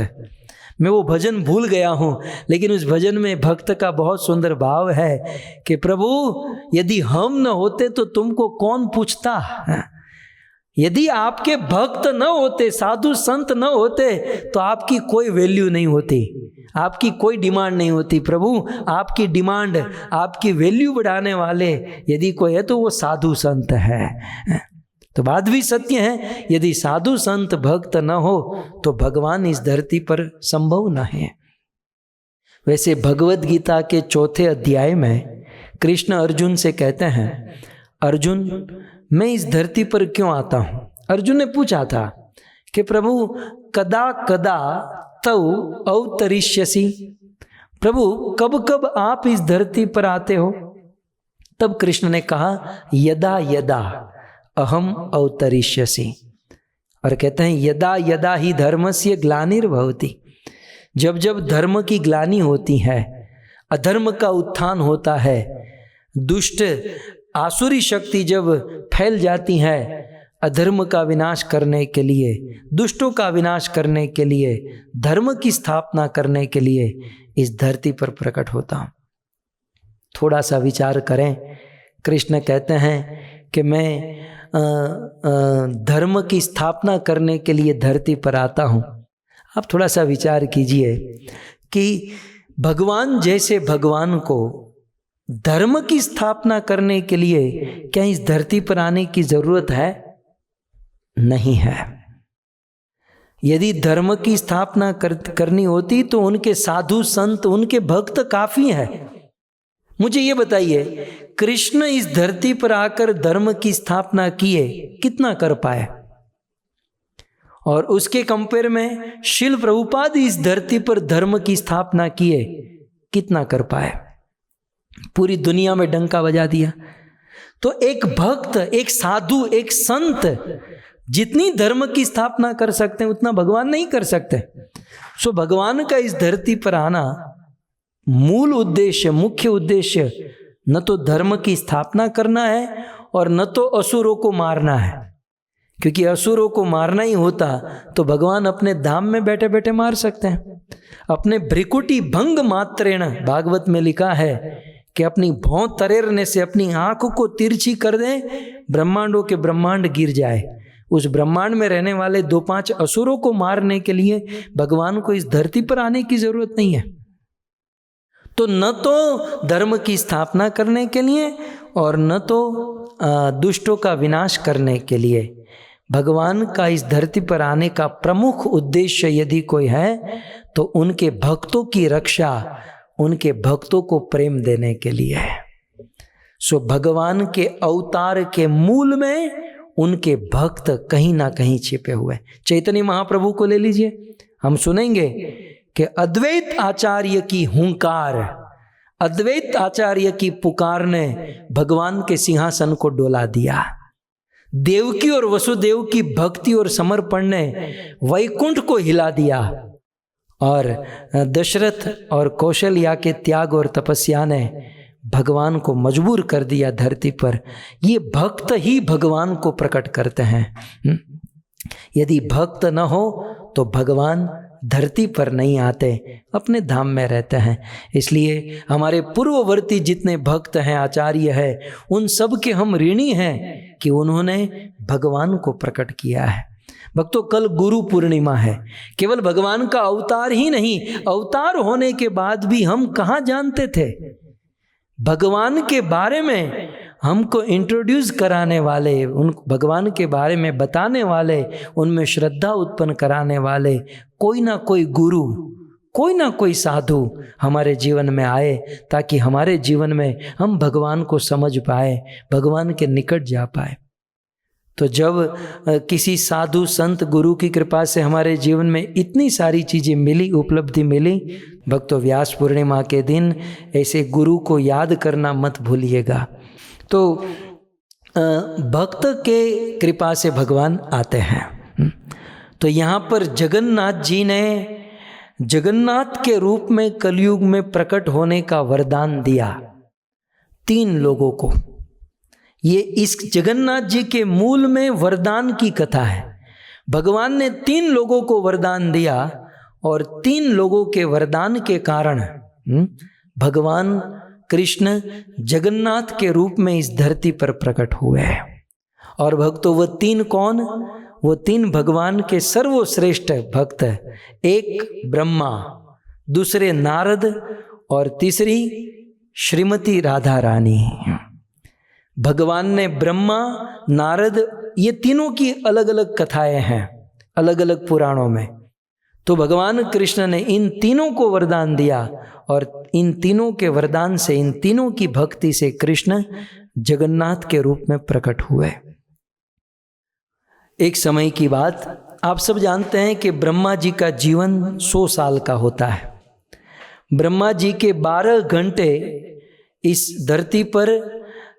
मैं वो भजन भूल गया हूं, लेकिन उस भजन में भक्त का बहुत सुंदर भाव है कि प्रभु, यदि हम न होते तो तुमको कौन पूछता। यदि आपके भक्त न होते, साधु संत न होते, तो आपकी कोई वैल्यू नहीं होती, आपकी कोई डिमांड नहीं होती। प्रभु, आपकी डिमांड, आपकी वैल्यू बढ़ाने वाले यदि कोई है तो वो साधु संत है। तो बात भी सत्य है, यदि साधु संत भक्त न हो तो भगवान इस धरती पर संभव न है। वैसे भगवत गीता के 4 अध्याय में कृष्ण अर्जुन से कहते हैं, अर्जुन, मैं इस धरती पर क्यों आता हूं? अर्जुन ने पूछा था कि प्रभु, कदा कदा तौ अवतरिष्यसि, प्रभु कब कब आप इस धरती पर आते हो? तब कृष्ण ने कहा, यदा यदा अहम अवतरिष्यसि। और कहते हैं, यदा यदा ही धर्मस्य ग्लानिर्भवति, जब जब धर्म की ग्लानि होती है, अधर्म का उत्थान होता है, दुष्ट आसुरी शक्ति जब फैल जाती है, अधर्म का विनाश करने के लिए, दुष्टों का विनाश करने के लिए, धर्म की स्थापना करने के लिए इस धरती पर प्रकट होता हूं। थोड़ा सा विचार करें। कृष्ण कहते हैं कि मैं धर्म की स्थापना करने के लिए धरती पर आता हूं। आप थोड़ा सा विचार कीजिए कि भगवान जैसे भगवान को धर्म की स्थापना करने के लिए क्या इस धरती पर आने की जरूरत है? नहीं है। यदि धर्म की स्थापना करनी होती तो उनके साधु संत, उनके भक्त काफी हैं। मुझे ये बताइए, कृष्ण इस धरती पर आकर धर्म की स्थापना किए, कितना कर पाए? और उसके कंपेयर में शिल प्रभुपाद इस धरती पर धर्म की स्थापना किए, कितना कर पाए? पूरी दुनिया में डंका बजा दिया। तो एक भक्त, एक साधु, एक संत जितनी धर्म की स्थापना कर सकते हैं उतना भगवान नहीं कर सकते। सो भगवान का इस धरती पर आना मूल उद्देश्य, मुख्य उद्देश्य न तो धर्म की स्थापना करना है और न तो असुरों को मारना है, क्योंकि असुरों को मारना ही होता तो भगवान अपने धाम में बैठे बैठे मार सकते हैं। अपने भ्रिकुटी भंग मात्रेण, भागवत में लिखा है कि अपनी भौं तरेरने से अपनी आंख को तिरछी कर दें, ब्रह्मांडों के ब्रह्मांड गिर जाए। उस ब्रह्मांड में रहने वाले 2-5 असुरों को मारने के लिए भगवान को इस धरती पर आने की जरूरत नहीं है। तो न तो धर्म की स्थापना करने के लिए और न तो दुष्टों का विनाश करने के लिए। भगवान का इस धरती पर आने का प्रमुख उद्देश्य यदि कोई है तो उनके भक्तों की रक्षा, उनके भक्तों को प्रेम देने के लिए है। सो भगवान के अवतार के मूल में उनके भक्त कहीं ना कहीं छिपे हुए। चैतन्य महाप्रभु को ले लीजिए, हम सुनेंगे कि अद्वैत आचार्य की हुंकार, अद्वैत आचार्य की पुकार ने भगवान के सिंहासन को डोला दिया। देवकी और वसुदेव की भक्ति और समर्पण ने वैकुंठ को हिला दिया और दशरथ और कौशल्या के त्याग और तपस्या ने भगवान को मजबूर कर दिया धरती पर। ये भक्त ही भगवान को प्रकट करते हैं। यदि भक्त न हो तो भगवान धरती पर नहीं आते, अपने धाम में रहते हैं। इसलिए हमारे पूर्ववर्ती जितने भक्त हैं, आचार्य है, उन सब के हम ऋणी हैं कि उन्होंने भगवान को प्रकट किया है। भक्तों, कल गुरु पूर्णिमा है। केवल भगवान का अवतार ही नहीं, अवतार होने के बाद भी हम कहाँ जानते थे? भगवान के बारे में हमको इंट्रोड्यूस कराने वाले, उन भगवान के बारे में बताने वाले, उनमें श्रद्धा उत्पन्न कराने वाले कोई ना कोई गुरु, कोई ना कोई साधु हमारे जीवन में आए, ताकि हमारे जीवन में हम भगवान को समझ पाए, भगवान के निकट जा पाए। तो जब किसी साधु संत गुरु की कृपा से हमारे जीवन में इतनी सारी चीज़ें मिली, उपलब्धि मिली, भक्तों, व्यास पूर्णिमा के दिन ऐसे गुरु को याद करना मत भूलिएगा। तो भक्त के कृपा से भगवान आते हैं। तो यहाँ पर जगन्नाथ जी ने जगन्नाथ के रूप में कलयुग में प्रकट होने का वरदान दिया 3 लोगों को। ये इस जगन्नाथ जी के मूल में वरदान की कथा है। भगवान ने 3 लोगों को वरदान दिया और 3 लोगों के वरदान के कारण भगवान कृष्ण जगन्नाथ के रूप में इस धरती पर प्रकट हुए हैं। और भक्तों, वो 3 कौन? वो 3 भगवान के सर्वश्रेष्ठ भक्त, एक ब्रह्मा, दूसरे नारद और तीसरी श्रीमती राधा रानी। भगवान ने ब्रह्मा, नारद, ये तीनों की अलग अलग कथाएं हैं अलग अलग पुराणों में। तो भगवान कृष्ण ने इन तीनों को वरदान दिया और इन तीनों के वरदान से, इन तीनों की भक्ति से कृष्ण जगन्नाथ के रूप में प्रकट हुए। एक समय की बात, आप सब जानते हैं कि ब्रह्मा जी का जीवन 100 साल का होता है। ब्रह्मा जी के 12 घंटे इस धरती पर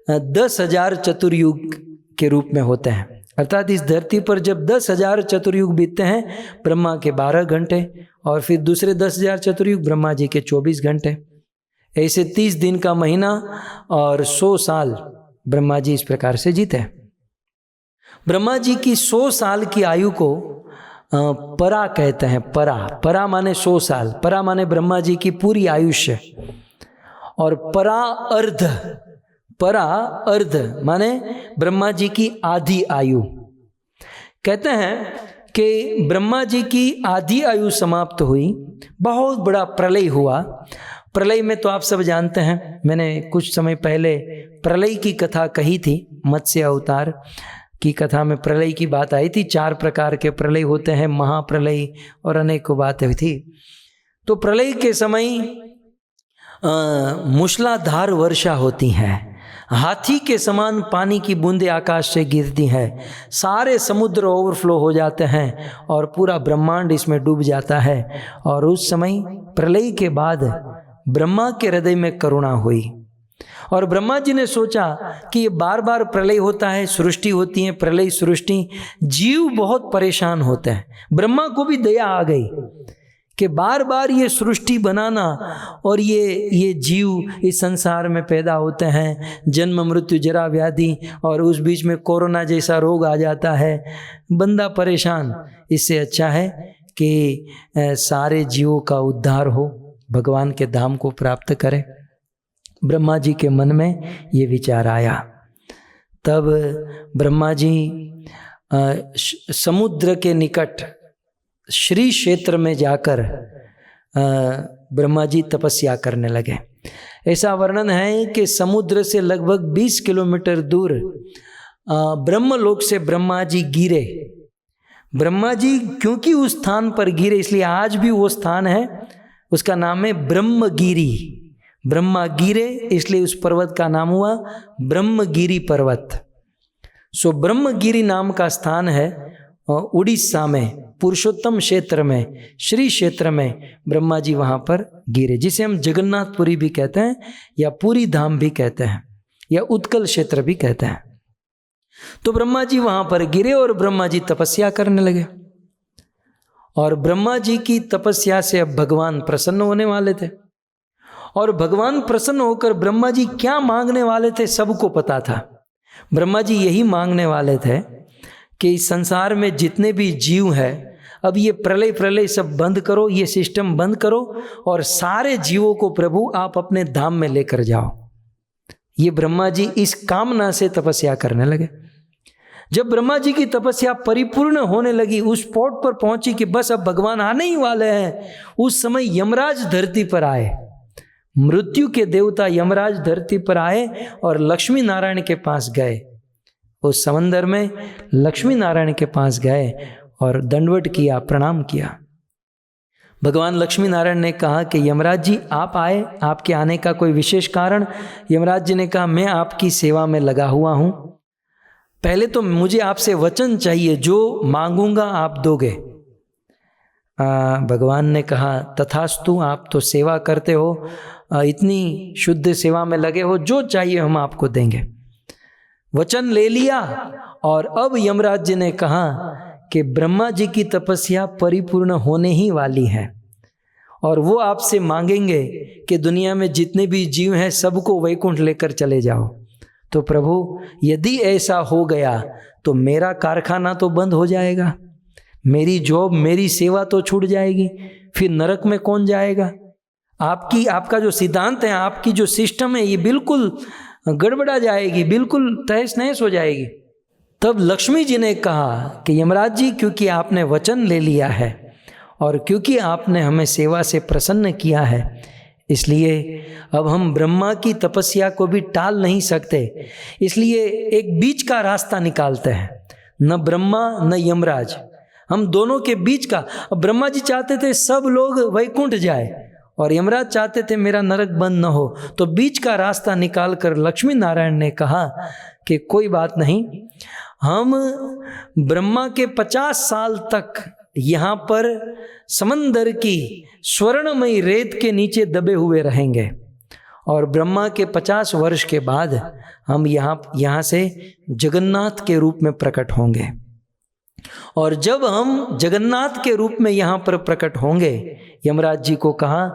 10,000 चतुर्युग के रूप में होते हैं। अर्थात इस धरती पर जब 10,000 चतुर्युग बीतते हैं, ब्रह्मा के 12 घंटे और फिर दूसरे 10,000 चतुर्युग ब्रह्मा जी के 24 घंटे, ऐसे 30 दिन का महीना और 100 साल ब्रह्मा जी इस प्रकार से जीते। ब्रह्मा जी की 100 साल की आयु को परा कहते हैं। परा माने 100 साल, परा माने ब्रह्मा जी की पूरी आयुष्य, और परा अर्ध माने ब्रह्मा जी की आधी आयु। कहते हैं कि ब्रह्मा जी की आधी आयु समाप्त हुई, बहुत बड़ा प्रलय हुआ। प्रलय में तो आप सब जानते हैं, मैंने कुछ समय पहले प्रलय की कथा कही थी। मत्स्य अवतार की कथा में प्रलय की बात आई थी। 4 प्रकार के प्रलय होते हैं, महाप्रलय और अनेकों बातें थी। तो प्रलय के समय मूसलाधार वर्षा होती है, हाथी के समान पानी की बूंदें आकाश से गिरती हैं, सारे समुद्र ओवरफ्लो हो जाते हैं और पूरा ब्रह्मांड इसमें डूब जाता है। और उस समय प्रलय के बाद ब्रह्मा के हृदय में करुणा हुई और ब्रह्मा जी ने सोचा कि ये बार बार प्रलय होता है, सृष्टि होती है, प्रलय सृष्टि, जीव बहुत परेशान होते हैं। ब्रह्मा को भी दया आ गई कि बार बार ये सृष्टि बनाना और ये जीव इस संसार में पैदा होते हैं, जन्म मृत्यु जरा व्याधि, और उस बीच में कोरोना जैसा रोग आ जाता है, बंदा परेशान। इससे अच्छा है कि सारे जीवों का उद्धार हो, भगवान के धाम को प्राप्त करें। ब्रह्मा जी के मन में ये विचार आया। तब ब्रह्मा जी समुद्र के निकट श्री क्षेत्र में जाकर ब्रह्मा जी तपस्या करने लगे। ऐसा वर्णन है कि समुद्र से लगभग 20 किलोमीटर दूर ब्रह्मलोक से ब्रह्मा जी गिरे। ब्रह्मा जी क्योंकि उस स्थान पर गिरे, इसलिए आज भी वो स्थान है, उसका नाम है ब्रह्मगिरी। ब्रह्मा गिरे इसलिए उस पर्वत का नाम हुआ ब्रह्मगिरी पर्वत। सो ब्रह्मगिरी नाम का स्थान है उड़ीसा में, पुरुषोत्तम क्षेत्र में, श्री क्षेत्र में ब्रह्मा जी वहाँ पर गिरे, जिसे हम जगन्नाथपुरी भी कहते हैं या पूरी धाम भी कहते हैं या उत्कल क्षेत्र भी कहते हैं। तो ब्रह्मा जी वहाँ पर गिरे और ब्रह्मा जी तपस्या करने लगे। और ब्रह्मा जी की तपस्या से अब भगवान प्रसन्न होने वाले थे। और भगवान प्रसन्न होकर ब्रह्मा जी क्या मांगने वाले थे सबको पता था। ब्रह्मा जी यही मांगने वाले थे कि इस संसार में जितने भी जीव हैं, अब ये प्रलय सब बंद करो, ये सिस्टम बंद करो और सारे जीवों को प्रभु आप अपने धाम में लेकर जाओ। ये ब्रह्मा जी इस कामना से तपस्या करने लगे। जब ब्रह्मा जी की तपस्या परिपूर्ण होने लगी, उस पॉट पर पहुंची कि बस अब भगवान आने ही वाले हैं, उस समय यमराज धरती पर आए। मृत्यु के देवता यमराज धरती पर आए और लक्ष्मी नारायण के पास गए। उस समंदर में लक्ष्मी नारायण के पास गए और दंडवत किया, प्रणाम किया। भगवान लक्ष्मी नारायण ने कहा कि यमराज जी आप आए, आपके आने का कोई विशेष कारण? यमराज जी ने कहा मैं आपकी सेवा में लगा हुआ हूँ, पहले तो मुझे आपसे वचन चाहिए, जो मांगूंगा आप दोगे। भगवान ने कहा तथास्तु, आप तो सेवा करते हो, इतनी शुद्ध सेवा में लगे हो, जो चाहिए हम आपको देंगे। वचन ले लिया। और अब यमराज जी ने कहा कि ब्रह्मा जी की तपस्या परिपूर्ण होने ही वाली है और वो आपसे मांगेंगे कि दुनिया में जितने भी जीव हैं सबको वैकुंठ लेकर चले जाओ। तो प्रभु यदि ऐसा हो गया तो मेरा कारखाना तो बंद हो जाएगा, मेरी जॉब, मेरी सेवा तो छूट जाएगी, फिर नरक में कौन जाएगा? आपका जो सिद्धांत है, आपकी जो सिस्टम है, ये बिल्कुल गड़बड़ा जाएगी, बिल्कुल तहस नहस हो जाएगी। तब लक्ष्मी जी ने कहा कि यमराज जी, क्योंकि आपने वचन ले लिया है और क्योंकि आपने हमें सेवा से प्रसन्न किया है, इसलिए अब हम ब्रह्मा की तपस्या को भी टाल नहीं सकते। इसलिए एक बीच का रास्ता निकालते हैं, न ब्रह्मा न यमराज, हम दोनों के बीच का। ब्रह्मा जी चाहते थे सब लोग वैकुंठ जाए और यमराज चाहते थे मेरा नरक बंद न हो। तो बीच का रास्ता निकालकर लक्ष्मी नारायण ने कहा कि कोई बात नहीं, हम ब्रह्मा के 50 साल तक यहाँ पर समंदर की स्वर्णमयी रेत के नीचे दबे हुए रहेंगे और ब्रह्मा के 50 वर्ष के बाद हम यहाँ से जगन्नाथ के रूप में प्रकट होंगे। और जब हम जगन्नाथ के रूप में यहाँ पर प्रकट होंगे, यमराज जी को कहा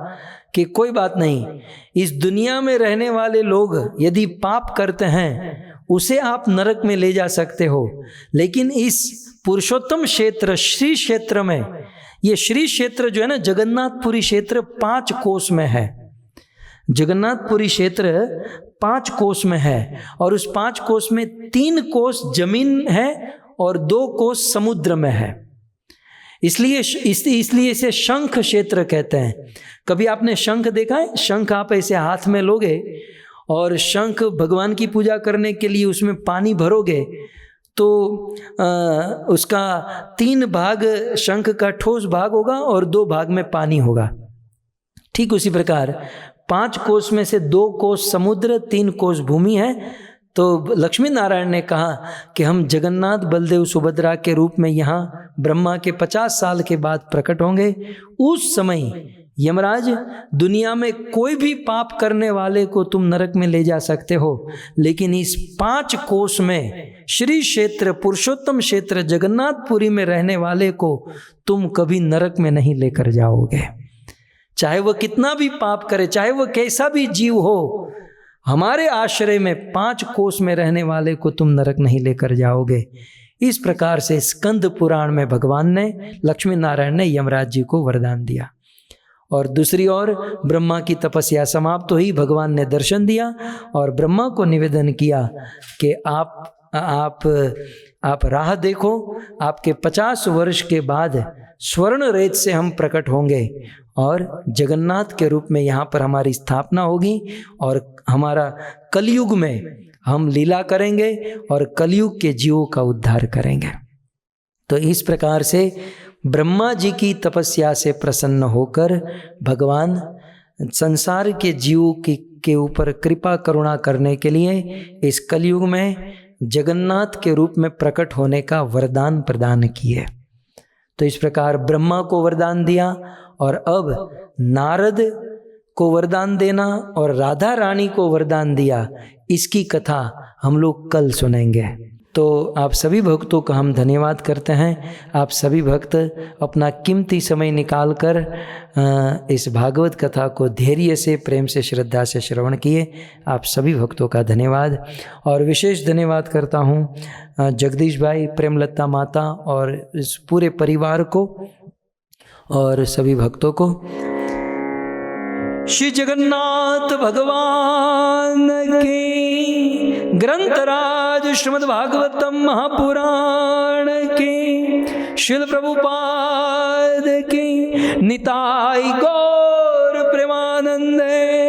कि कोई बात नहीं, इस दुनिया में रहने वाले लोग यदि पाप करते हैं उसे आप नरक में ले जा सकते हो, लेकिन इस पुरुषोत्तम क्षेत्र श्री क्षेत्र में, ये श्री क्षेत्र जो है ना, जगन्नाथपुरी क्षेत्र 5 कोस में है। जगन्नाथपुरी क्षेत्र 5 कोस में है और उस 5 कोस में 3 कोस जमीन है और 2 कोस समुद्र में है। इसलिए इसे शंख क्षेत्र कहते हैं। कभी आपने शंख देखा है? शंख आप ऐसे हाथ में लोगे और शंख भगवान की पूजा करने के लिए उसमें पानी भरोगे तो उसका 3 भाग शंख का ठोस भाग होगा और 2 भाग में पानी होगा। ठीक उसी प्रकार 5 कोस में से 2 कोस समुद्र, 3 कोस भूमि है। तो लक्ष्मी नारायण ने कहा कि हम जगन्नाथ बलदेव सुभद्रा के रूप में यहाँ ब्रह्मा के 50 साल के बाद प्रकट होंगे। उस समय यमराज, दुनिया में कोई भी पाप करने वाले को तुम नरक में ले जा सकते हो, लेकिन इस 5 कोस में श्री क्षेत्र, पुरुषोत्तम क्षेत्र जगन्नाथपुरी में रहने वाले को तुम कभी नरक में नहीं लेकर जाओगे। चाहे वह कितना भी पाप करे, चाहे वह कैसा भी जीव हो, हमारे आश्रय में 5 कोस में रहने वाले को तुम नरक नहीं लेकर जाओगे। इस प्रकार से स्कंद पुराण में भगवान ने, लक्ष्मी नारायण ने यमराज जी को वरदान दिया। और दूसरी ओर ब्रह्मा की तपस्या समाप्त हुई, भगवान ने दर्शन दिया और ब्रह्मा को निवेदन किया कि आप राह देखो, आपके 50 वर्ष के बाद स्वर्ण रेत से हम प्रकट होंगे और जगन्नाथ के रूप में यहाँ पर हमारी स्थापना होगी और हमारा कलयुग में हम लीला करेंगे और कलयुग के जीवों का उद्धार करेंगे। तो इस प्रकार से ब्रह्मा जी की तपस्या से प्रसन्न होकर भगवान संसार के जीवों के ऊपर कृपा करुणा करने के लिए इस कलयुग में जगन्नाथ के रूप में प्रकट होने का वरदान प्रदान किए। तो इस प्रकार ब्रह्मा को वरदान दिया और अब नारद को वरदान देना और राधा रानी को वरदान दिया, इसकी कथा हम लोग कल सुनेंगे। तो आप सभी भक्तों का हम धन्यवाद करते हैं। आप सभी भक्त अपना कीमती समय निकालकर इस भागवत कथा को धैर्य से, प्रेम से, श्रद्धा से श्रवण किए। आप सभी भक्तों का धन्यवाद। और विशेष धन्यवाद करता हूँ जगदीश भाई, प्रेमलता माता और इस पूरे परिवार को और सभी भक्तों को। श्री जगन्नाथ भगवान की, ग्रंथराज श्रीमद् भागवतम महापुराण की, श्रील प्रभुपाद की, निताई गौर प्रेमानंदे।